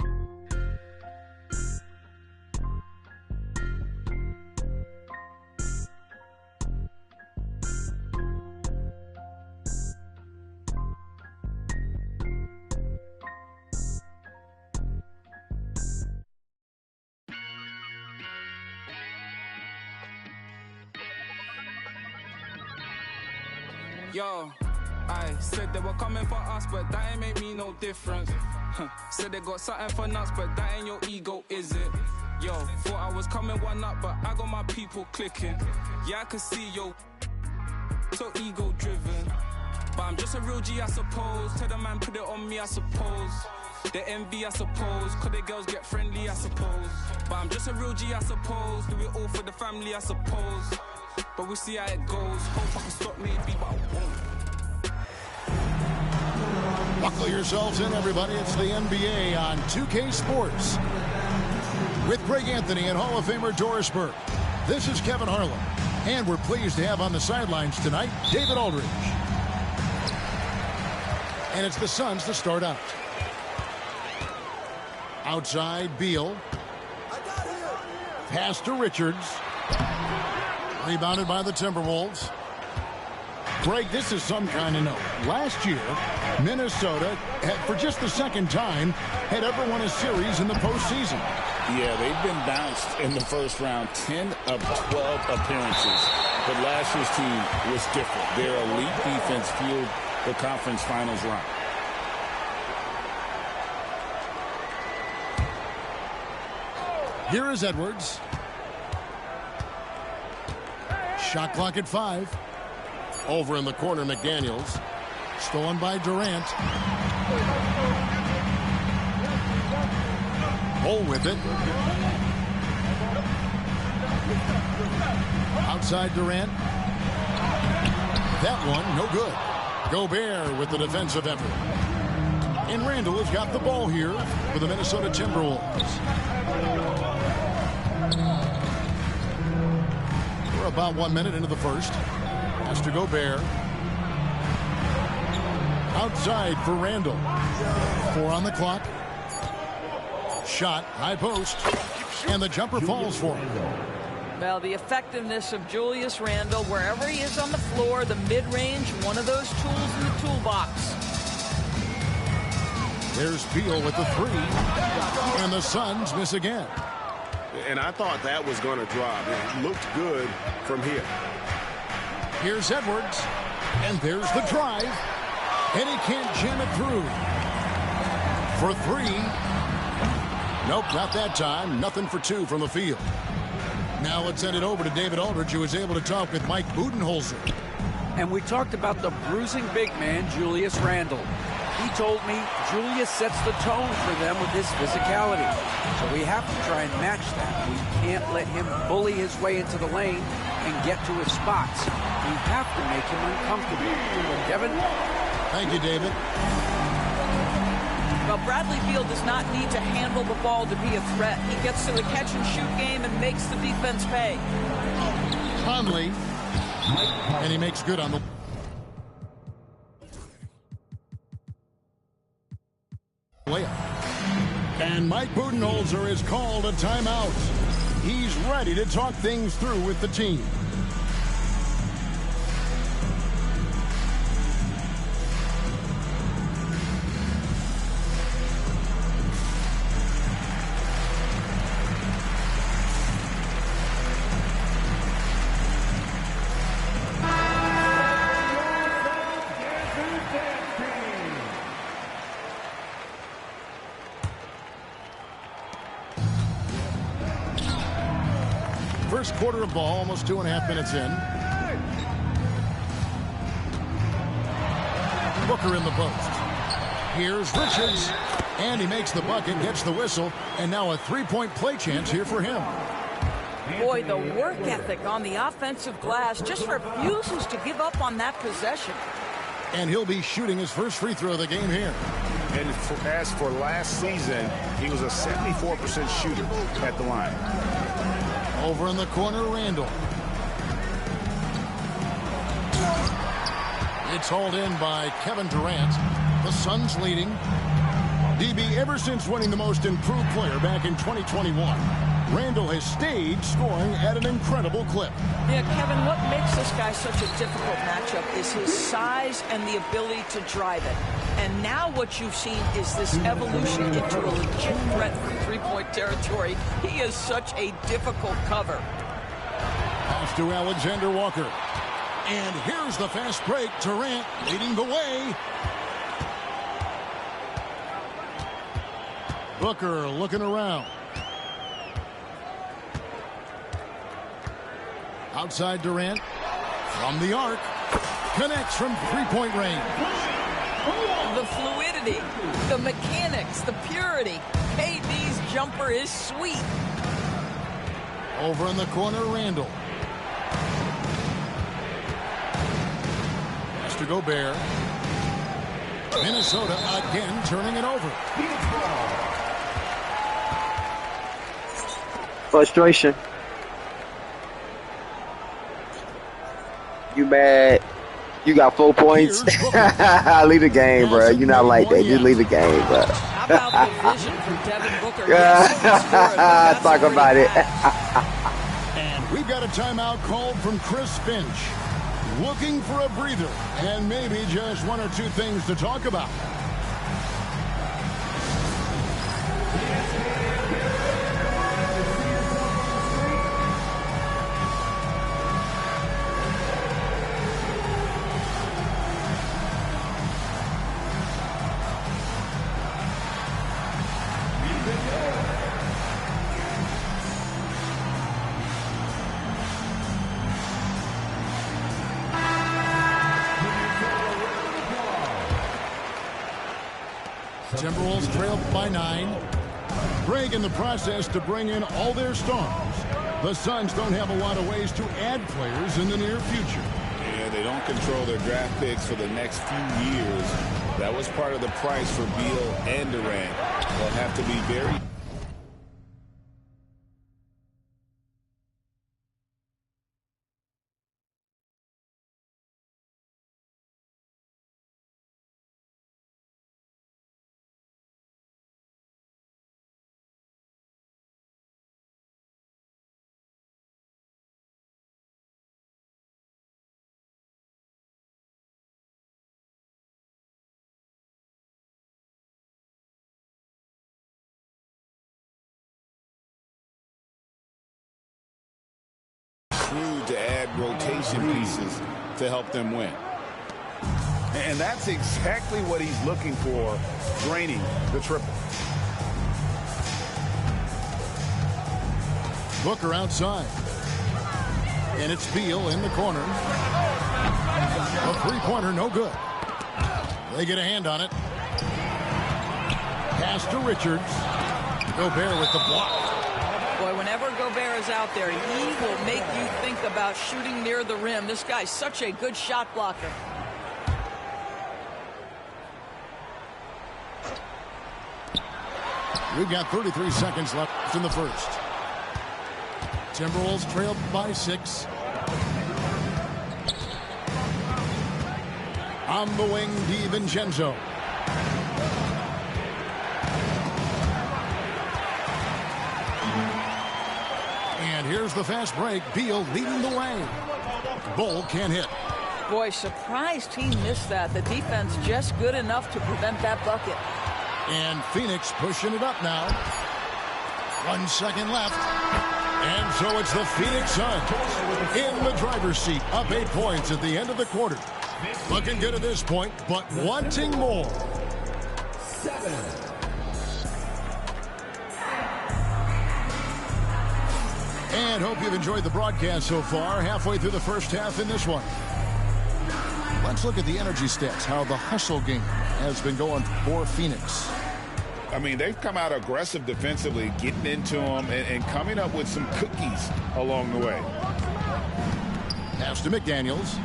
Yo, I said they were coming for us, but that ain't make me no difference. Said they got something for nuts, but that ain't your ego, is it? Yo, thought I was coming one up, but I got my people clicking. Yeah, I can see yo, so ego driven. But I'm just a real G, I suppose. Tell the man put it on me, I suppose. The envy, I suppose. Cause the girls get friendly, I suppose. But I'm just a real G, I suppose. Do it all for the family, I suppose. But we'll see how it goes. Hope I can stop maybe, but I won't. Buckle yourselves in, everybody. It's the NBA on 2K Sports. With Greg Anthony and Hall of Famer Doris Burke. This is Kevin Harlan. And we're pleased to have on the sidelines tonight, David Aldridge. And it's the Suns to start out. Outside, Beal. Pass to Richards. Rebounded by the Timberwolves. Greg, this is some kind of note. Last year, Minnesota, for just the second time, had ever won a series in the postseason. Yeah, they've been bounced in the first round, 10 of 12 appearances. But last year's team was different. Their elite defense fueled the conference finals run. Here is Edwards. Shot clock at 5. Over in the corner, McDaniels. Stolen by Durant. Bull with it. Outside Durant. That one, no good. Gobert with the defensive effort. And Randall has got the ball here for the Minnesota Timberwolves. We're about 1 minute into the first. Pass to Gobert. Outside for Randall. 4 on the clock. Shot, high post. And the jumper falls for him. Well, the effectiveness of Julius Randle, wherever he is on the floor, the mid-range, one of those tools in the toolbox. There's Beal with the 3. And the Suns miss again. And I thought that was going to drop. It looked good from here. Here's Edwards. And there's the drive. And he can't jam it through. For 3. Nope, not that time. Nothing for 2 from the field. Now let's send it over to David Aldridge, who was able to talk with Mike Budenholzer. And we talked about the bruising big man, Julius Randle. He told me Julius sets the tone for them with his physicality. So we have to try and match that. We can't let him bully his way into the lane and get to his spots. We have to make him uncomfortable. Kevin? Thank you, David. Well, Bradley Beal does not need to handle the ball to be a threat. He gets to the catch-and-shoot game and makes the defense pay. Conley, and he makes good on the... layup. And Mike Budenholzer is called a timeout. He's ready to talk things through with the team. First quarter of ball, almost 2.5 minutes in. Booker in the post. Here's Richards, and he makes the bucket, gets the whistle, and now a three-point play chance here for him. Boy, the work ethic on the offensive glass just refuses to give up on that possession. And he'll be shooting his first free throw of the game here. And as for last season, he was a 74% shooter at the line. Over in the corner, Randall. It's hauled in by Kevin Durant. The Suns leading. DB, ever since winning the most improved player back in 2021, Randall has stayed scoring at an incredible clip. Yeah, Kevin, what makes this guy such a difficult matchup is his size and the ability to drive it. And now what you've seen is this evolution into a legit threat from three-point territory. He is such a difficult cover. Pass to Alexander Walker. And here's the fast break. Durant leading the way. Booker looking around. Outside Durant. From the arc. Connects from three-point range. The fluidity, the mechanics, the purity. KD's jumper is sweet. Over in the corner, Randall. Pass to Gobert. Minnesota again turning it over. Frustration. You mad? You got 4 points? Leave the game, bro. You're not like that. Just leave the game, bro. How about the vision from Devin Booker? Talk about it. And we've got a timeout called from Chris Finch. Looking for a breather and maybe just one or two things to talk about. Timberwolves trail by 9. Greg in the process to bring in all their stars. The Suns don't have a lot of ways to add players in the near future. Yeah, they don't control their draft picks for the next few years. That was part of the price for Beal and Durant. They'll have to be very... to add rotation pieces to help them win. And that's exactly what he's looking for, draining the triple. Booker outside. And it's Beal in the corner. A three-pointer, no good. They get a hand on it. Pass to Richards. Gobert with the block. Boy, whenever Gobert is out there, he will make you think about shooting near the rim. This guy's such a good shot blocker. We've got 33 seconds left in the first. Timberwolves trailed by 6. On the wing, DiVincenzo. And here's the fast break. Beal leading the way. Bull can't hit. Boy, surprised he missed that. The defense just good enough to prevent that bucket. And Phoenix pushing it up now. 1 second left. And so it's the Phoenix Suns in the driver's seat, up 8 points at the end of the quarter. Looking good at this point, but wanting more. 7. And hope you've enjoyed the broadcast so far. Halfway through the first half in this one. Let's look at the energy stats, how the hustle game has been going for Phoenix. I mean, they've come out aggressive defensively, getting into them and coming up with some cookies along the way. Pass to McDaniels.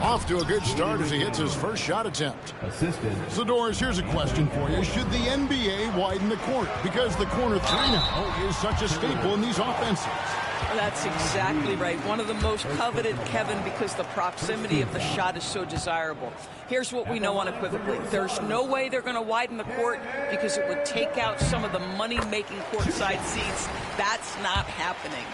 Off to a good start as he hits his first shot attempt. So, Doris, here's a question for you. Should the NBA widen the court? Because the corner 3 now is such a staple in these offenses. That's exactly right. One of the most coveted, Kevin, because the proximity of the shot is so desirable. Here's what we know unequivocally. There's no way they're going to widen the court because it would take out some of the money-making courtside seats. That's not happening.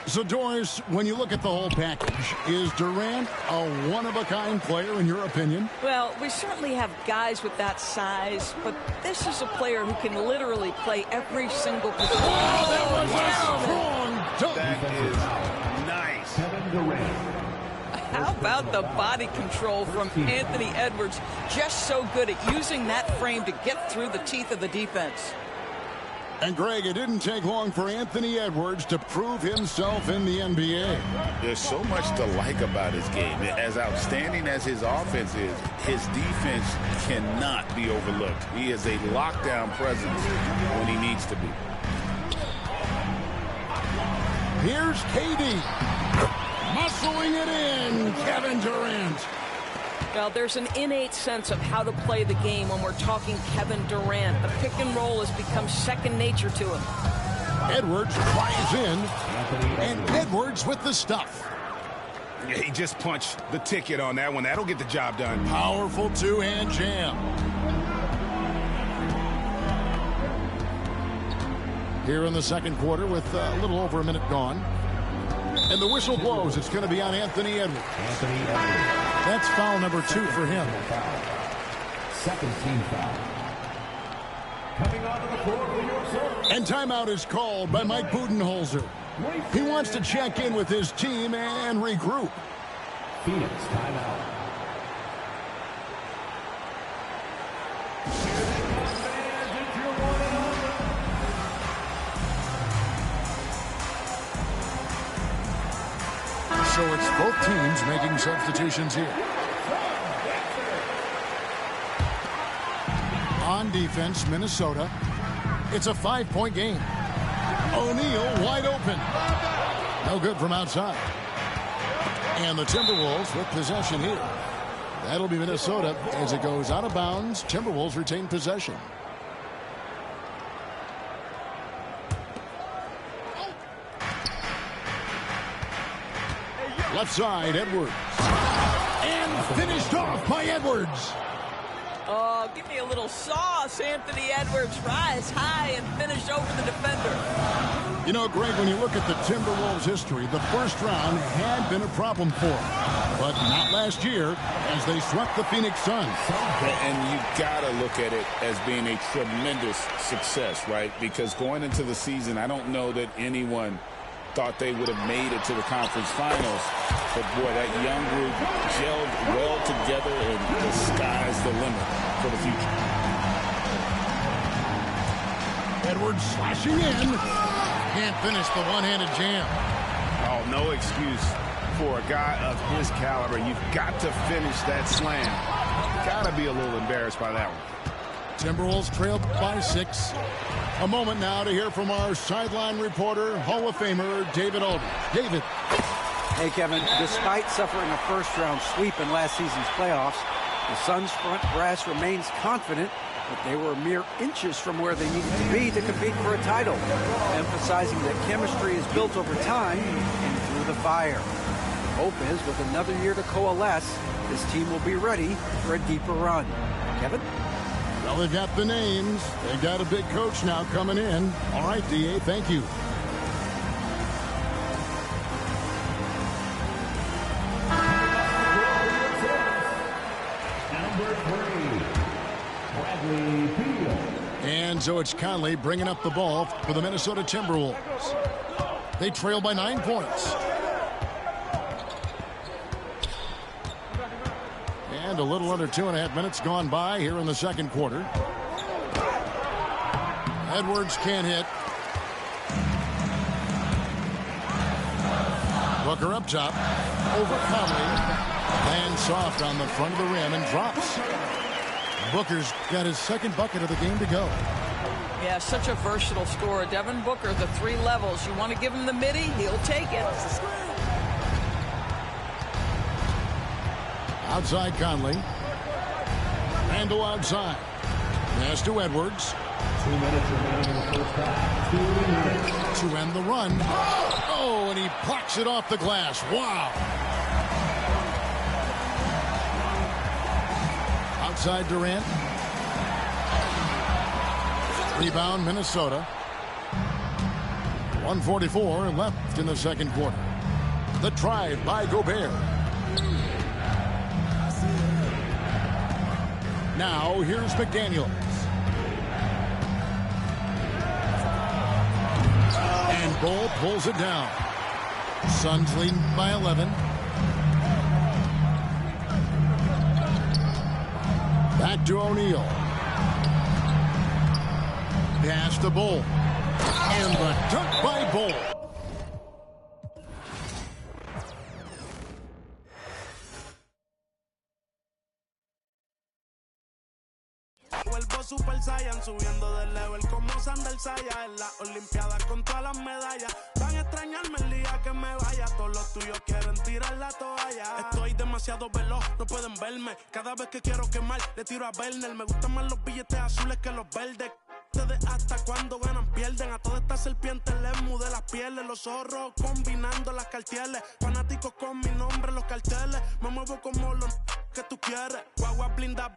So, Doris, when you look at the whole package, is Durant a one-of-a-kind player in your opinion? Well, we certainly have guys with that size, but this is a player who can literally play every single position. Oh, that was a strong dunk. That is nice. Kevin Durant. How about the body control from Anthony Edwards? Just so good at using that frame to get through the teeth of the defense. And, Greg, it didn't take long for Anthony Edwards to prove himself in the NBA. There's so much to like about his game. As outstanding as his offense is, his defense cannot be overlooked. He is a lockdown presence when he needs to be. Here's KD. Muscling it in, Kevin Durant. Well, there's an innate sense of how to play the game when we're talking Kevin Durant. The pick and roll has become second nature to him. Edwards flies in, and Edwards with the stuff. Yeah, he just punched the ticket on that one. That'll get the job done. Powerful two-hand jam. Here in the second quarter with a little over a minute gone. And the whistle blows. It's going to be on Anthony Edwards. That's foul number 2 for him. Second team foul. Coming onto the floor for your service. And timeout is called by Mike Budenholzer. He wants to check in with his team and regroup. Phoenix timeout. So it's both teams making substitutions here. On defense, Minnesota. It's a 5-point game. O'Neal wide open. No good from outside. And the Timberwolves with possession here. That'll be Minnesota as it goes out of bounds. Timberwolves retain possession. Left side, Edwards. And finished off by Edwards. Oh, give me a little sauce, Anthony Edwards. Rise high and finish over the defender. You know, Greg, when you look at the Timberwolves' history, the first round had been a problem for them. But not last year as they swept the Phoenix Suns. And you got to look at it as being a tremendous success, right? Because going into the season, I don't know that anyone thought they would have made it to the conference finals. But, boy, that young group gelled well together, and the sky's the limit for the future. Edwards slashing in. Can't finish the one-handed jam. Oh, no excuse for a guy of his caliber. You've got to finish that slam. Got to be a little embarrassed by that one. Timberwolves trailed by 6. A moment now to hear from our sideline reporter, Hall of Famer David Aldridge. David. Hey, Kevin, despite suffering a first-round sweep in last season's playoffs, The Suns' front brass remains confident that they were mere inches from where they needed to be to compete for a title, emphasizing that chemistry is built over time and through the fire. Hope is, with another year to coalesce, this team will be ready for a deeper run. Kevin? Well, they've got the names. They've got a big coach now coming in. All right, D.A., thank you. And so it's Conley bringing up the ball for the Minnesota Timberwolves. They trail by 9 points. And a little under 2.5 minutes gone by here in the second quarter. Edwards can't hit. Booker up top. Over Conley. Lands soft on the front of the rim and drops. Booker's got his second bucket of the game to go. Yeah, such a versatile scorer. Devin Booker, the 3 levels. You want to give him the midi, he'll take it. Outside Conley. Randall outside. Pass to Edwards. 2 minutes remaining in the first half. 2 minutes. To end the run. Oh, and he plucks it off the glass. Wow. Outside Durant. Rebound Minnesota. 1:44 left in the second quarter. The drive by Gobert. Now here's McDaniels. And Bol pulls it down. Suns leading by 11. Back to O'Neal. Pass to Bol. And the dunk by Bol. Vuelvo Super Saiyan, subiendo de level como Sandal Saya. En las Olimpiadas con todas las medallas. Van a extrañarme el día que me vaya. Todos los tuyos quieren tirar la toalla. Estoy demasiado veloz, no pueden verme. Cada vez que quiero quemar, le tiro a Werner. Me gustan más los billetes azules que los verdes. Ustedes hasta cuando ganan pierden. A todas estas serpientes les mudé las pieles. Los zorros combinando las cartieles. Fanáticos con mi nombre en los carteles. Me muevo como los que tú quieres. Guagua blinda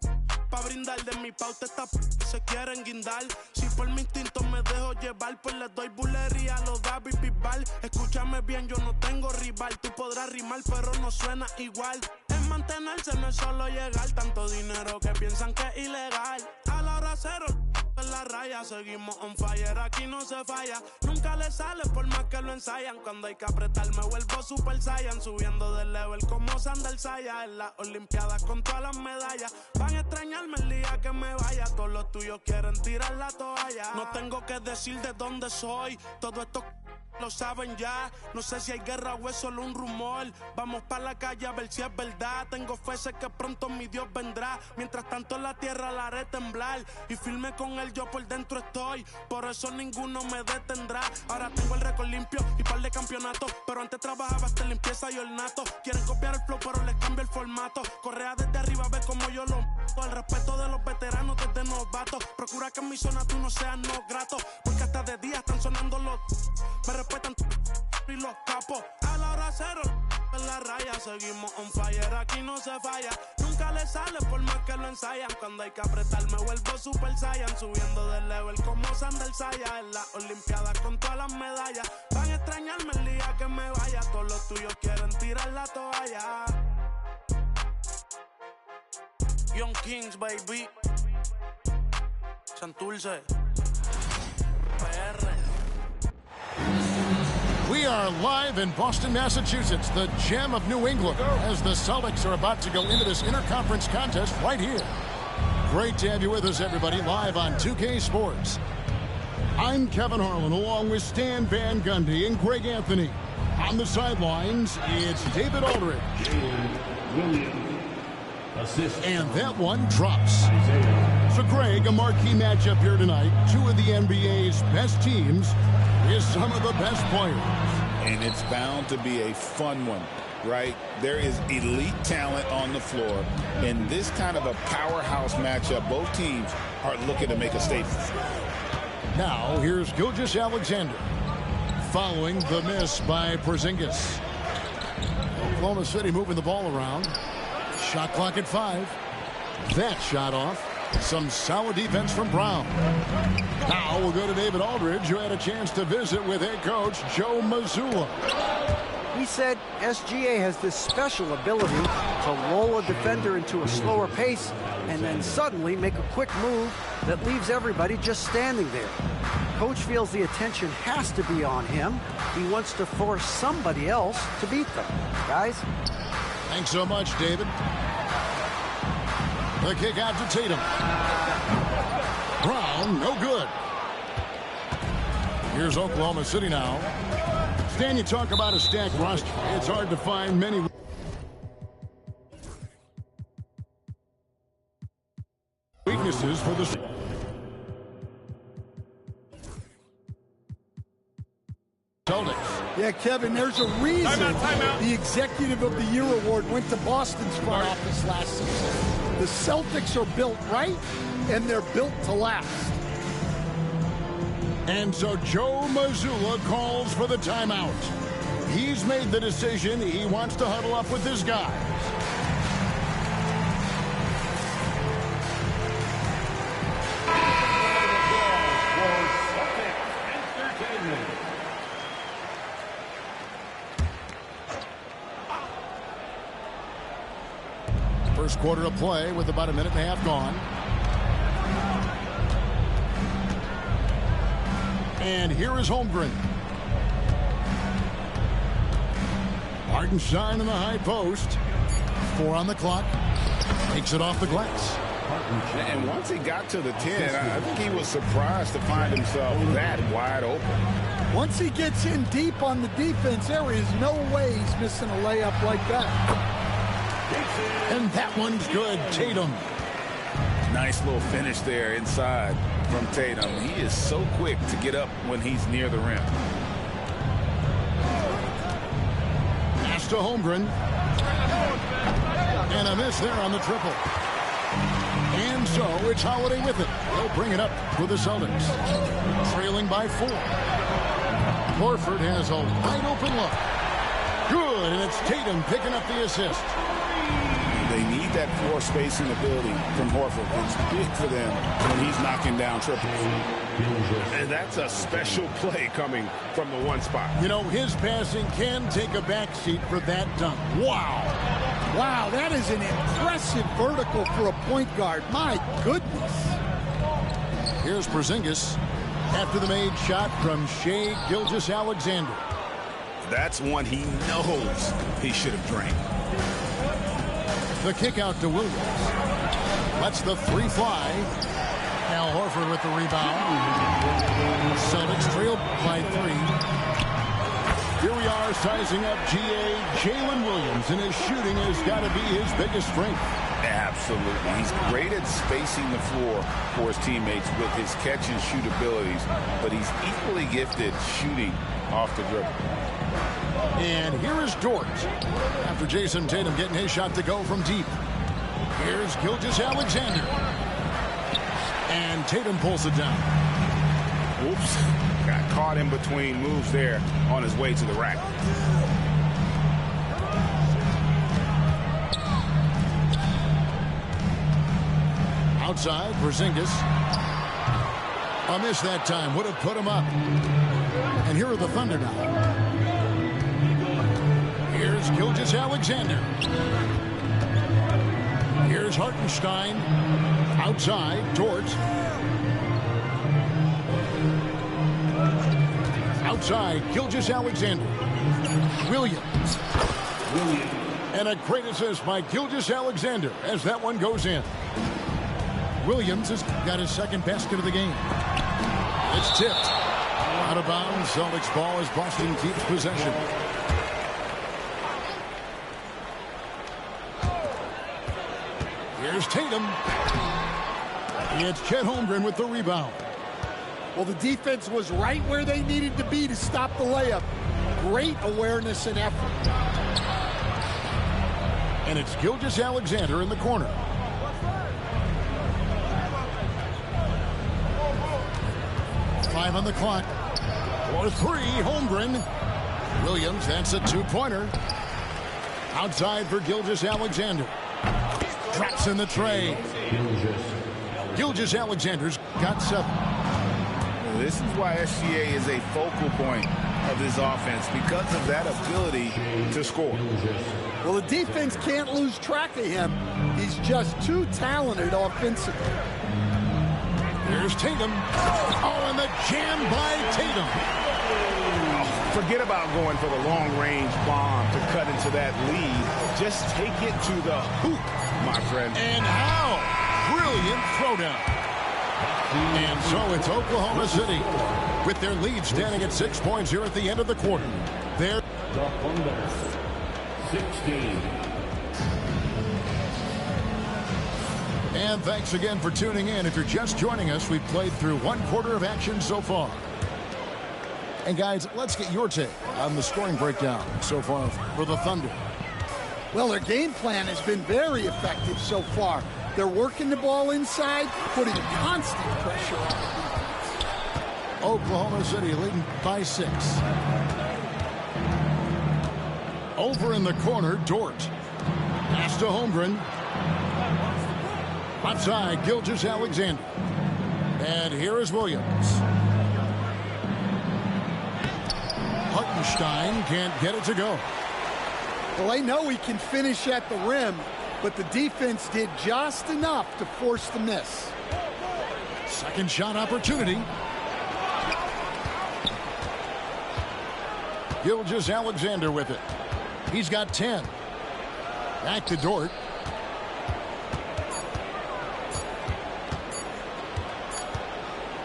pa' brindar. De mi pauta esta se quieren guindar. Si por mi instinto me dejo llevar, pues les doy bulería a los David Bisbal. Escúchame bien, yo no tengo rival. Tú podrás rimar, pero no suena igual. Es mantenerse, no es solo llegar. Tanto dinero que piensan que es ilegal. A la hora cero en la raya, seguimos on fire, aquí no se falla. Nunca le sale por más que lo ensayan. Cuando hay que apretar me vuelvo Super Saiyan, subiendo de level como Sandal Saya. En las Olimpiadas con todas las medallas. Van a extrañarme el día que me vaya. Todos los tuyos quieren tirar la toalla. No tengo que decir de dónde soy. Todo esto lo saben ya. No sé si hay guerra o es solo un rumor. Vamos pa' la calle a ver si es verdad. Tengo fe, sé que pronto mi Dios vendrá. Mientras tanto la tierra la haré temblar. Y firme con él yo por dentro estoy. Por eso ninguno me detendrá. Ahora tengo el récord limpio y par de campeonatos. Pero antes trabajaba hasta limpieza y ornato. Quieren copiar el flow pero les cambio el formato. Correa desde arriba, ve como yo lo mato. El respeto de los veteranos desde novatos. Procura que en mi zona tú no seas no grato. Porque hasta de día están sonando los... Me respetan y los capos. A la hora cero en la raya. Seguimos on fire, aquí no se falla. Nunca le sale por más que lo ensayan. Cuando hay que apretar me vuelvo Super Saiyan, subiendo de level como Sandal Saya. En las Olimpiadas con todas las medallas. Van a extrañarme el día que me vaya. Todos los tuyos quieren tirar la toalla. Young Kings, baby. Santurce. PR. We are live in Boston, Massachusetts, the gem of New England, as the Celtics are about to go into this interconference contest right here. Great to have you with us, everybody, live on 2K Sports. I'm Kevin Harlan, along with Stan Van Gundy and Greg Anthony. On the sidelines, it's David Aldridge. And that one drops. So, Greg, a marquee matchup here tonight. Two of the NBA's best teams with some of the best players. And it's bound to be a fun one. right? There is elite talent on the floor. In this kind of a powerhouse matchup, both teams are looking to make a statement. Now, here's Gilgeous-Alexander following the miss by Porzingis. Oklahoma City moving the ball around. Shot clock at 5. That shot off. Some solid defense from Brown. Now we'll go to David Aldridge, who had a chance to visit with head coach Joe Mazzulla. He said SGA has this special ability to lull a defender into a slower pace and then suddenly make a quick move that leaves everybody just standing there. Coach feels the attention has to be on him. He wants to force somebody else to beat them. Guys? Thanks so much, David. The kick out to Tatum. Brown, no good. Here's Oklahoma City now. Stan, you talk about a stacked roster. It's hard to find many weaknesses for the Celtics. Yeah, Kevin, there's a reason the Executive of the Year award went to Boston's front office last season. The Celtics are built right, and they're built to last. And so Joe Mazzulla calls for the timeout. He's made the decision. He wants to huddle up with his guys. First quarter of play with about a minute and a half gone. And here is Holmgren. Hartenstein in the high post. 4 on the clock. Takes it off the glass. And once he got to the 10, I think he was surprised to find himself that wide open. Once he gets in deep on the defense, there is no way he's missing a layup like that. And that one's good. Tatum. Nice little finish there inside from Tatum. He is so quick to get up when he's near the rim. Pass to Holmgren. And a miss there on the triple. And so it's Holiday with it. They'll bring it up for the Celtics. Trailing by 4. Horford has a wide open look. Good, and it's Tatum picking up the assist. They need that floor spacing ability from Horford. It's big for them when he's knocking down triples. And that's a special play coming from the one spot. You know, his passing can take a backseat for that dunk. Wow. Wow, that is an impressive vertical for a point guard. My goodness. Here's Porzingis after the made shot from Shai Gilgeous-Alexander. That's one he knows he should have drained. The kick out to Williams. Lets the 3 fly. Al Horford with the rebound. Celtics trailed by 3. Here we are sizing up GA Jalen Williams, and his shooting has got to be his biggest strength. Absolutely. He's great at spacing the floor for his teammates with his catch and shoot abilities, but he's equally gifted shooting off the dribble. And here is Dort. After Jason Tatum getting his shot to go from deep. Here's Gilgeous-Alexander. And Tatum pulls it down. Whoops. Got caught in between moves there on his way to the rack. Outside, Porzingis. A miss that time. Would have put him up. And here are the Thunder now. Here's Gilgeous-Alexander. Here's Hartenstein. Outside, Dort. Outside, Gilgeous-Alexander. Williams. And a great assist by Gilgeous-Alexander as that one goes in. Williams has got his second basket of the game. It's tipped. Out of bounds. Celtics ball as Boston keeps possession. Here's Tatum. It's Chet Holmgren with the rebound. Well, the defense was right where they needed to be to stop the layup. Great awareness and effort. And it's Gilgeous-Alexander in the corner. Five on the clock. For three, Holmgren. Williams, that's a two-pointer. Outside for Gilgeous-Alexander. Drops in the tray. Gilgeous-Alexander's got 7. This is why SGA is a focal point of this offense, because of that ability to score. Well, the defense can't lose track of him. He's just too talented offensively. Here's Tatum. Oh, and the jam by Tatum. Forget about going for the long-range bomb to cut into that lead. Just take it to the hoop, my friend. And how? Brilliant throwdown. And so it's Oklahoma City with their lead standing at 6 points here at the end of the quarter. They're The Thunder, 16. And thanks again for tuning in. If you're just joining us, we've played through one quarter of action so far. And guys, let's get your take on the scoring breakdown so far for the Thunder. Well, their game plan has been very effective so far. They're working the ball inside, putting constant pressure on the defense. Oklahoma City leading by 6. Over in the corner, Dort. Pass to Holmgren. Outside, Gilgeous-Alexander. And here is Williams. Hartenstein can't get it to go. Well, they know he can finish at the rim, but the defense did just enough to force the miss. Second shot opportunity. Gilgeous-Alexander with it. He's got 10. Back to Dort.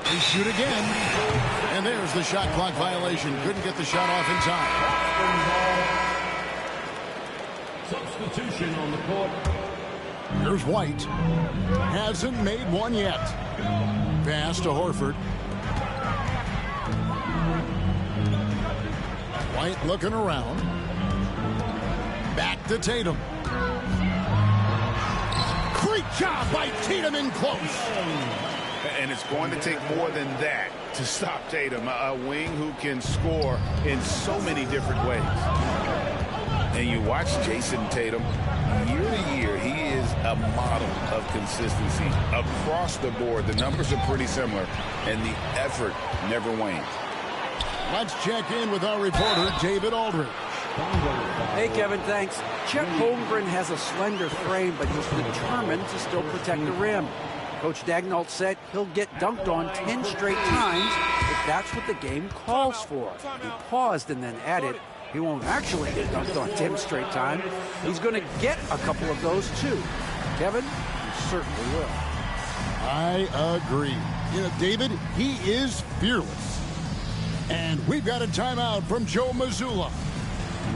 They shoot again. And there's the shot clock violation. Couldn't get the shot off in time. Substitution on the court. Here's White. Hasn't made one yet. Pass to Horford. White looking around. Back to Tatum. Great job by Tatum in close. And it's going to take more than that to stop Tatum, a wing who can score in so many different ways. And you watch Jason Tatum, year to year, he is a model of consistency. Across the board, the numbers are pretty similar, and the effort never wanes. Let's check in with our reporter, David Aldridge. Hey, Kevin, thanks. Chet Holmgren has a slender frame, but he's determined to still protect the rim. Coach Daigneault said he'll get dunked on 10 straight times if that's what the game calls for. He paused and then added, he won't actually get dunked on 10 straight times. He's going to get a couple of those, too. Kevin, he certainly will. I agree. You know, David, he is fearless. And we've got a timeout from Joe Mazzulla.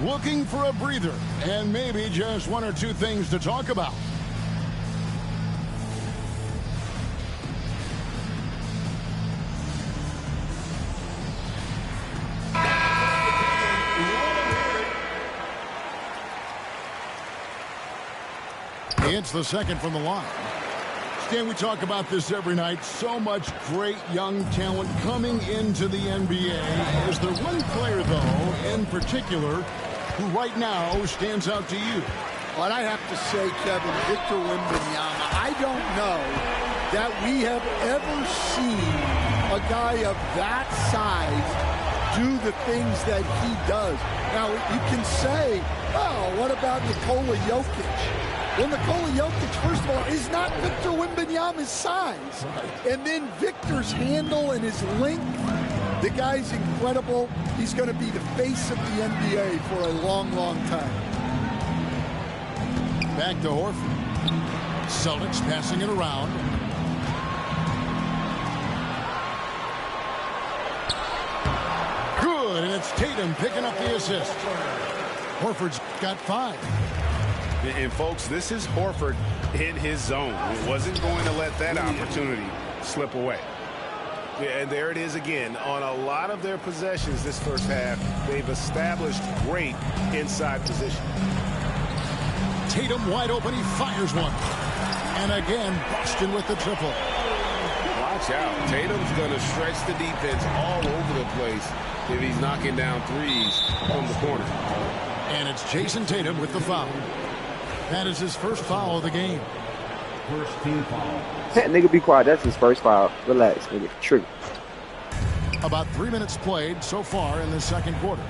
Looking for a breather and maybe just one or two things to talk about. It's the second from the line. Stan, we talk about this every night. So much great young talent coming into the NBA. Is there one player, though, in particular, who right now stands out to you? Well, I have to say, Kevin, Victor Wembanyama. I don't know that we have ever seen a guy of that size do the things that he does. Now, you can say, oh, what about Nikola Jokic? Well, Nikola Jokic, first of all, is not Victor Wembanyama's size. And then Victor's handle and his length, the guy's incredible. He's going to be the face of the NBA for a long, long time. Back to Horford. Celtics passing it around. Good, and it's Tatum picking up the assist. Horford's got 5. And, folks, this is Horford in his zone. He wasn't going to let that opportunity slip away. And there it is again. On a lot of their possessions this first half, they've established great inside position. Tatum wide open. He fires one. And again, Boston with the triple. Watch out. Tatum's going to stretch the defense all over the place if he's knocking down threes from the corner. And it's Jason Tatum with the foul. That is his first foul of the game. First team foul. Hey, nigga, be quiet. That's his first foul. Relax, nigga. True. About 3 minutes played so far in the second quarter.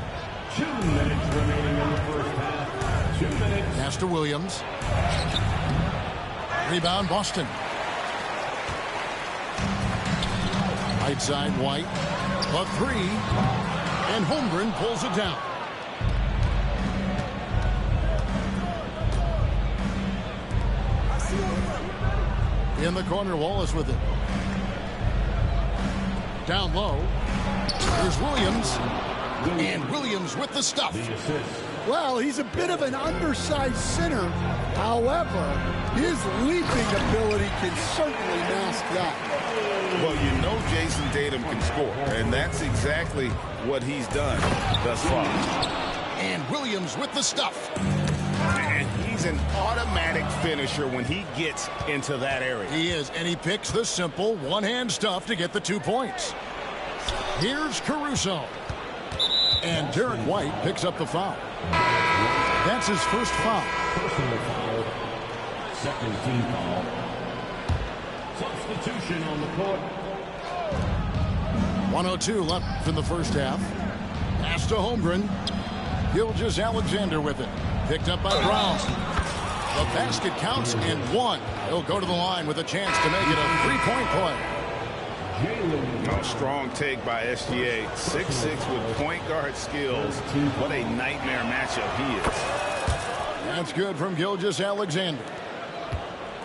2 minutes remaining in the first half. 2 minutes. Pass to Williams. Rebound, Boston. Right side, White. A three. And Holmgren pulls it down. In the corner, Wallace with it. Down low. Here's Williams. And Williams with the stuff. Well, he's a bit of an undersized center. However, his leaping ability can certainly mask that. Well, you know Jason Tatum can score, and that's exactly what he's done thus far. And Williams with the stuff. And he's an automatic finisher when he gets into that area. He is, and he picks the simple one-hand stuff to get the 2 points. Here's Caruso. And Derek White picks up the foul. That's his first foul. Personal foul. Second team foul. Substitution on the court. 1:02 left in the first half. Pass to Holmgren. Gilgeous-Alexander with it. Picked up by Brown. The basket counts in one. He'll go to the line with a chance to make it a three-point play. A strong take by SGA. 6'6" with point guard skills. What a nightmare matchup he is. That's good from Gilgeous-Alexander.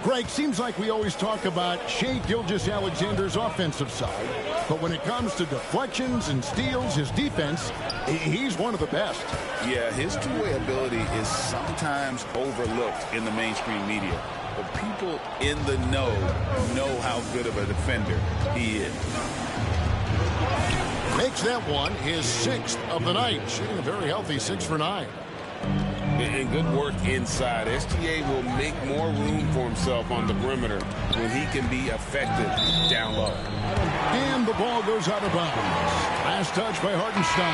Greg, seems like we always talk about Shai Gilgeous-Alexander's offensive side. But when it comes to deflections and steals, his defense, he's one of the best. Yeah, his two-way ability is sometimes overlooked in the mainstream media. But people in the know how good of a defender he is. Makes that one his 6th of the night, shooting a very healthy 6 for 9. And good work inside. SGA will make more room for himself on the perimeter when he can be effective down low. And the ball goes out of bounds. Last touch by Hartenstein.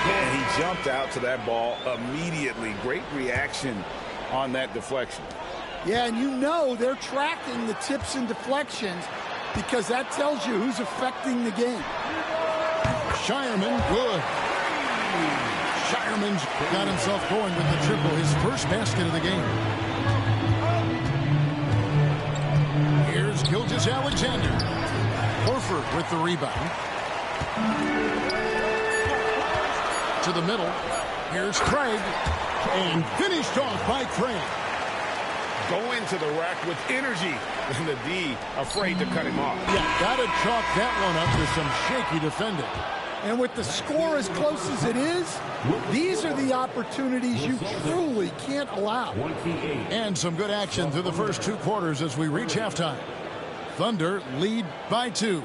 And he jumped out to that ball immediately. Great reaction on that deflection. Yeah, and you know they're tracking the tips and deflections because that tells you who's affecting the game. Shireman, good. Shireman's got himself going with the triple, his first basket of the game. Here's Gilgeous-Alexander. Horford with the rebound. To the middle. Here's Craig. And finished off by Craig. Going to the rack with energy. And the D afraid to cut him off. Yeah, got to chalk that one up to some shaky defending. And with the score as close as it is, these are the opportunities you truly can't allow. And some good action through the first 2 quarters as we reach halftime. Thunder lead by 2.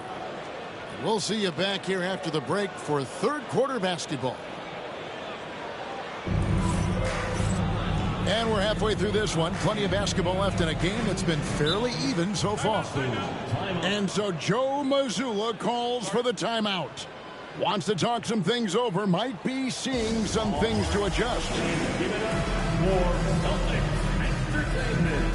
We'll see you back here after the break for third quarter basketball. And we're halfway through this one. Plenty of basketball left in a game that's been fairly even so far. And so Joe Mazzulla calls for the timeout. Wants to talk some things over. Might be seeing some things to adjust. Give it up for Celtics Entertainment.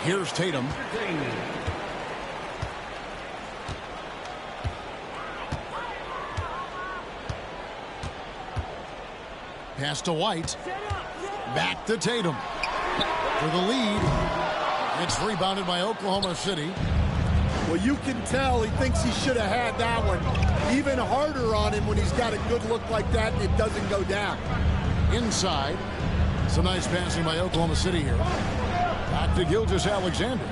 Here's Tatum. Pass to White. Back to Tatum. For the lead. It's rebounded by Oklahoma City. Well, you can tell he thinks he should have had that one. Even harder on him when he's got a good look like that and it doesn't go down. Inside. Some nice passing by Oklahoma City here. Back to Gilgeous-Alexander.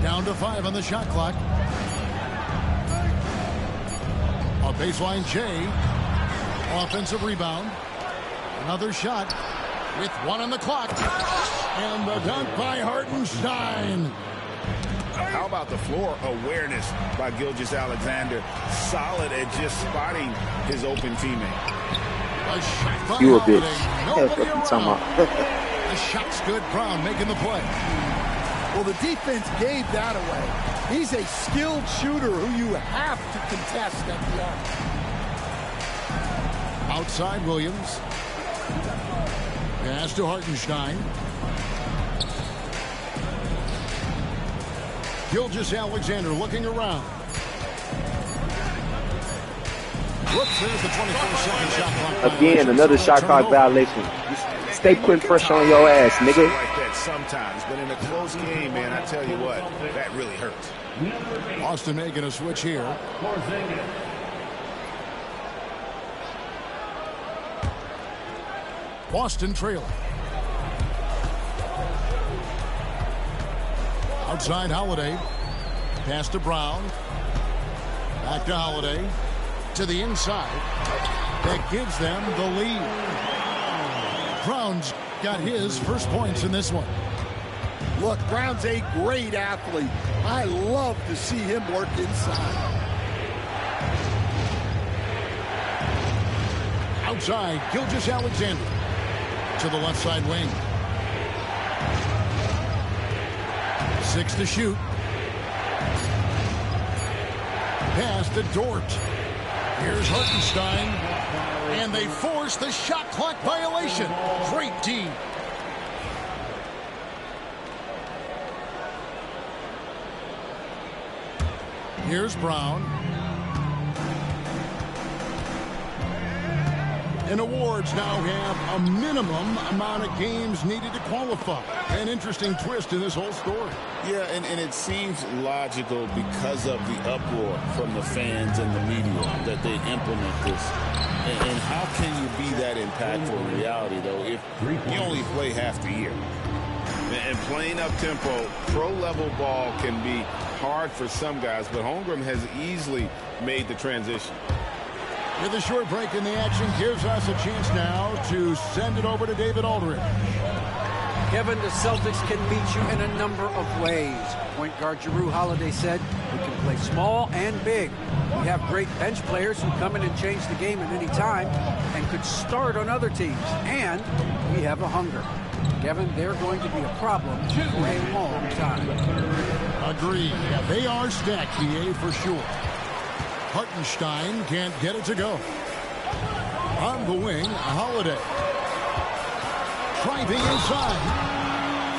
Down to 5 on the shot clock. A baseline J. Offensive rebound. Another shot with 1 on the clock. And the dunk by Hartenstein. How about the floor awareness by Gilgeous-Alexander? Solid at just spotting his open teammate. You a bitch. That's what I'm talking about. The shot's good. Brown making the play. Well, the defense gave that away. He's a skilled shooter who you have to contest at the arc. Outside Williams. Pass to Hartenstein. Gilgeous-Alexander looking around. Whoops, there's the 24-second shot clock. Again, another shot clock violation. Just stay putting pressure on your ass, nigga. Like that sometimes, but in a close game, man, I tell you what, that really hurts. Austin making a switch here. Boston trailing. Outside Holiday. Pass to Brown. Back to Holiday. To the inside. That gives them the lead. Brown's got his first points in this one. Look, Brown's a great athlete. I love to see him work inside. Outside, Gilgeous-Alexander. To the left side wing. 6 to shoot. Pass to Dort. Here's Hartenstein. And they force the shot clock violation. Great D. Here's Brown. And awards now have a minimum amount of games needed to qualify. An interesting twist in this whole story. Yeah, and it seems logical because of the uproar from the fans and the media that they implement this. And how can you be that impactful in reality, though, if you only play half the year? And playing up-tempo, pro-level ball can be hard for some guys, but Holmgren has easily made the transition. With a short break in the action, gives us a chance now to send it over to David Aldridge. Kevin, the Celtics can beat you in a number of ways. Point guard Jrue Holiday said, we can play small and big. We have great bench players who come in and change the game at any time and could start on other teams. And we have a hunger. Kevin, they're going to be a problem for a long time. Agreed. Yeah, they are stacked, BA, for sure. Hartenstein can't get it to go. On the wing, Holiday. Driving inside.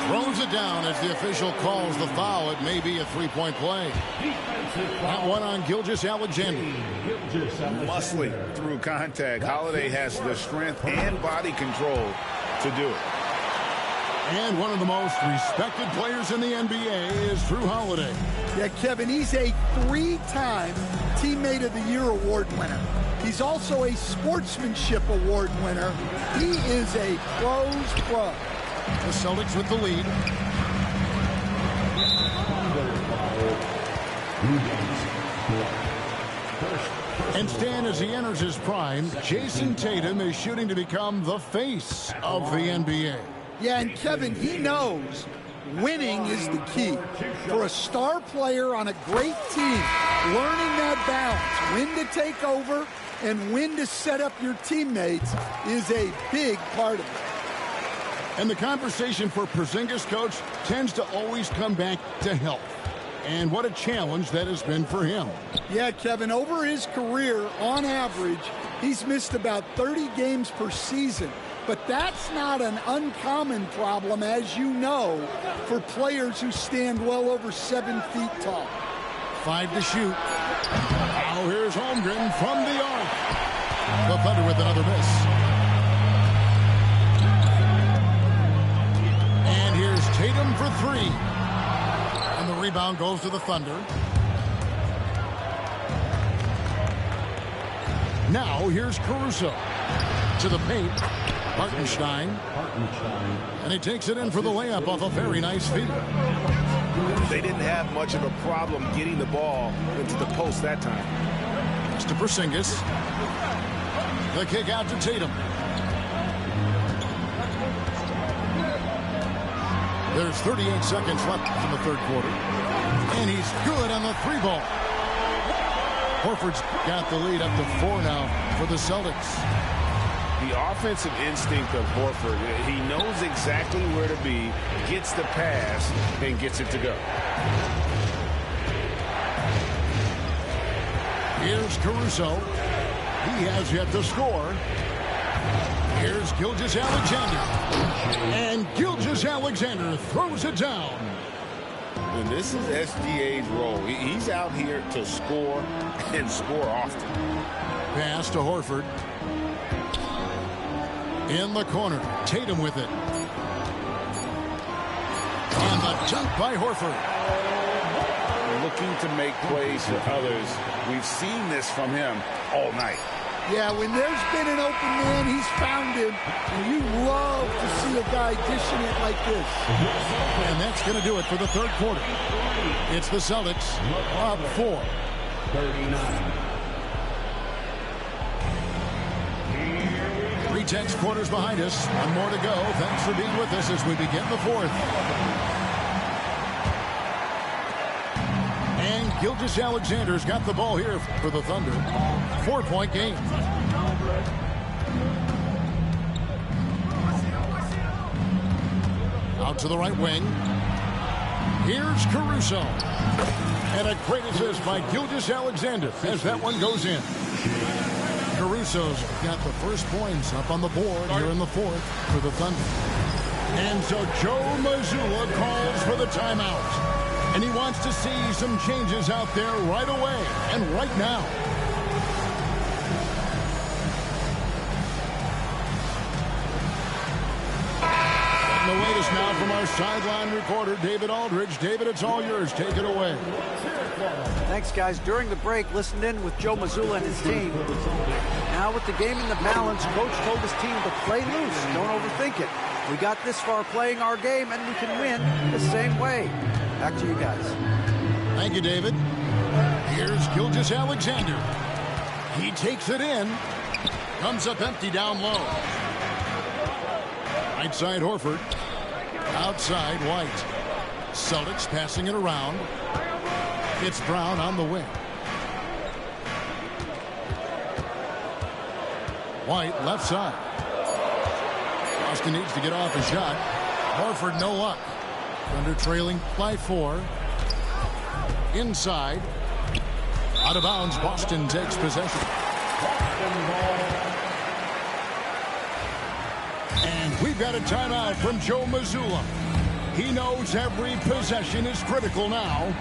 Throws it down as the official calls the foul. It may be a three-point play. That one on Gilgeous-Alexander. Muscling through contact. Holiday has the strength and body control to do it. And one of the most respected players in the NBA is Jrue Holiday. Yeah, Kevin, he's a 3-time Teammate of the Year award winner. He's also a Sportsmanship Award winner. He is a pro's pro. The Celtics with the lead. And Stan, as he enters his prime, Jason Tatum is shooting to become the face of the NBA. Yeah, and Kevin, he knows winning is the key. For a star player on a great team, learning that balance, when to take over and when to set up your teammates is a big part of it. And the conversation for Porzingis, coach, tends to always come back to health. And what a challenge that has been for him. Yeah, Kevin, over his career, on average, he's missed about 30 games per season. But that's not an uncommon problem, as you know, for players who stand well over 7 feet tall. 5 to shoot. Now here's Holmgren from the arc. The Thunder with another miss. And here's Tatum for 3. And And the rebound goes to the Thunder. Now here's Caruso. To the paint. Hartenstein. And he takes it in for the layup off a very nice feed. They didn't have much of a problem getting the ball into the post that time. It's to Porzingis. The kick out to Tatum. There's 38 seconds left in the third quarter. And he's good on the three ball. Horford's got the lead up to 4 now for the Celtics. The offensive instinct of Horford, he knows exactly where to be, gets the pass, and gets it to go. Here's Caruso. He has yet to score. Here's Gilgeous-Alexander. And Gilgeous-Alexander throws it down. And this is SGA's role. He's out here to score and score often. Pass to Horford. In the corner. Tatum with it. And the dunk by Horford. Looking to make plays for others. We've seen this from him all night. Yeah, when there's been an open man, he's found him. And you love to see a guy dishing it like this. And that's going to do it for the third quarter. It's the Celtics up 4. 39. 3 quarters behind us. One more to go. Thanks for being with us as we begin the fourth. And Gilgeous-Alexander's got the ball here for the Thunder. 4-point game. Out to the right wing. Here's Caruso. And a great assist by Gilgeous-Alexander as that one goes in. Caruso's got the first points up on the board here in the fourth for the Thunder. And so Joe Mazzulla calls for the timeout. And he wants to see some changes out there right away and right now. And the latest now from our sideline reporter, David Aldridge. David, it's all yours. Take it away. Thanks, guys. During the break, listened in with Joe Mazzulla and his team. Now with the game in the balance, Coach told his team to play loose. Don't overthink it. We got this far playing our game, and we can win the same way. Back to you guys. Thank you, David. Here's Gilgeous-Alexander. He takes it in. Comes up empty down low. Right side Horford. Outside White. Celtics passing it around. It's Brown on the wing. White left side. Boston needs to get off a shot. Horford no luck. Thunder trailing by 4. Inside. Out of bounds. Boston takes possession. And we've got a timeout from Joe Mazzulla. He knows every possession is critical now.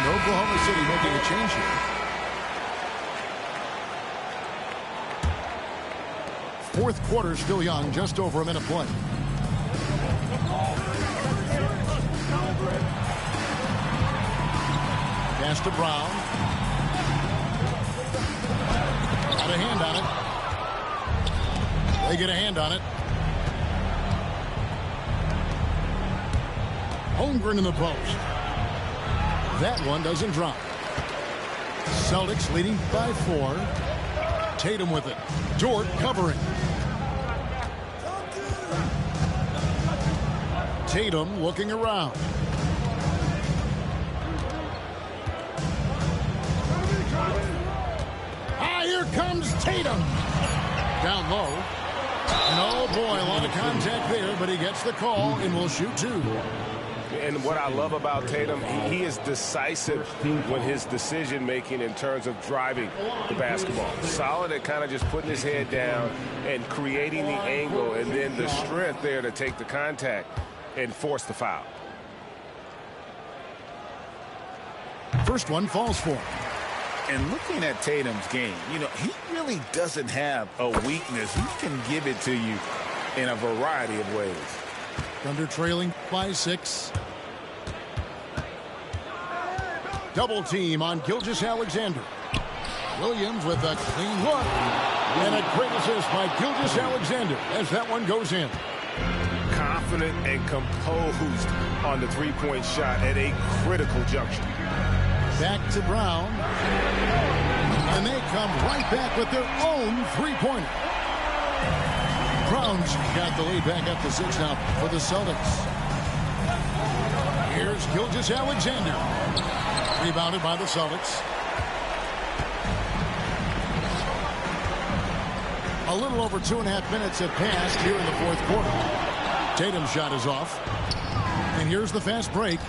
Oklahoma City making a change here. Fourth quarter still young, just over a minute play. Pass to Brown. Got a hand on it. They get a hand on it. Holmgren in the post. That one doesn't drop. Celtics leading by 4. Tatum with it. Dort covering. Tatum looking around. Here comes Tatum. Down low. And oh boy, a lot of contact there, but he gets the call and will shoot 2. And what I love about Tatum, he is decisive with his decision-making in terms of driving the basketball. Solid at kind of just putting his head down and creating the angle, and then the strength there to take the contact and force the foul. First one falls for him. And looking at Tatum's game, you know, he really doesn't have a weakness. He can give it to you in a variety of ways. Thunder trailing by 6. Double team on Gilgeous-Alexander. Williams with a clean look. And a great assist by Gilgeous-Alexander as that one goes in. Confident and composed on the three-point shot at a critical juncture. Back to Brown. And they come right back with their own three-pointer. Brown's got the lead back up to 6 now for the Celtics. Here's Gilgeous-Alexander. Rebounded by the Celtics. A little over 2.5 minutes have passed here in the fourth quarter. Tatum's shot is off. And here's the fast break.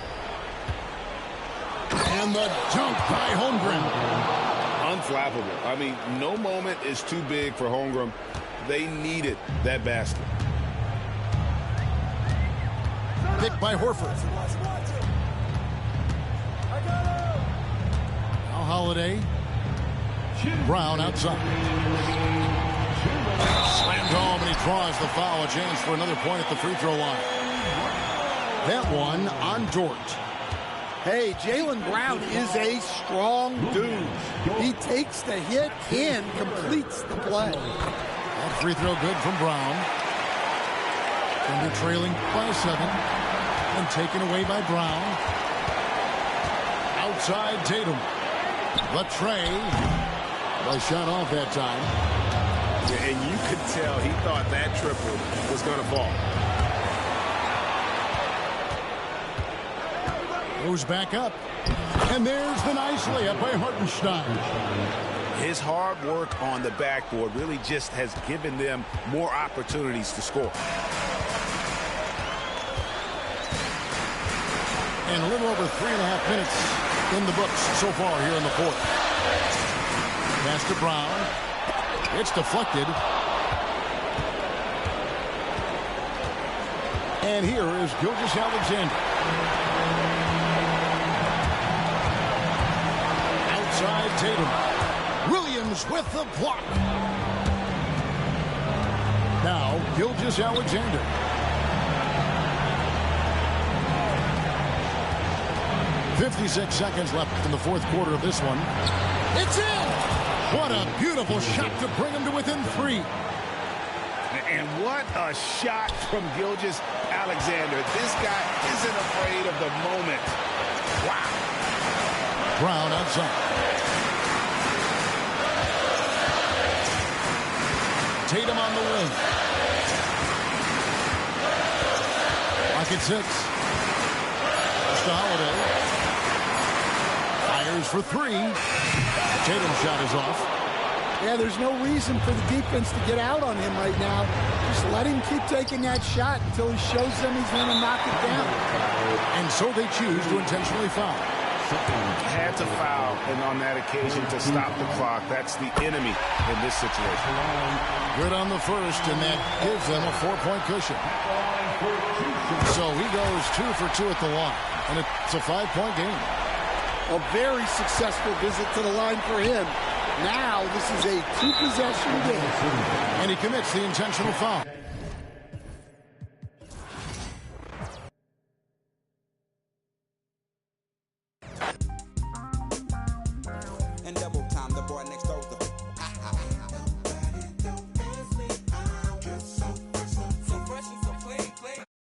And the dunk by Holmgren. Unflappable. I mean, no moment is too big for Holmgren. They needed that basket. Picked by Horford. Now Holiday. Brown outside. Slammed home, and he draws the foul. A chance for another point at the free throw line. That one on Dort. Hey, Jaylen Brown is a strong dude. He takes the hit and completes the play. That free throw good from Brown. Thunder trailing by 7. And taken away by Brown. Outside Tatum. Latrey. Well, shot off that time. Yeah, and you could tell he thought that triple was going to fall. Goes back up. And there's the nice layup by Hartenstein. His hard work on the backboard really just has given them more opportunities to score. And a little over 3.5 minutes in the books so far here in the fourth. Pass to Brown. It's deflected. And here is Gilgeous-Alexander. Outside Tatum. Williams with the block. Now Gilgeous-Alexander. .56 seconds left in the fourth quarter of this one. It's in! What a beautiful shot to bring him to within 3. And what a shot from Gilgeous-Alexander. This guy isn't afraid of the moment. Wow. Brown outside. Tatum on the wing. Lock at 6. Just a Holiday. Fires for 3. Tatum's shot is off. Yeah, there's no reason for the defense to get out on him right now. Just let him keep taking that shot until he shows them he's going to knock it down. And so they choose to intentionally foul. Had to foul, and on that occasion to stop the clock. That's the enemy in this situation. Good on the first, and that gives them a 4-point cushion. So he goes 2 for 2 at the line, and it's a 5-point game. A very successful visit to the line for him. Now this is a 2-possession game. And he commits the intentional foul.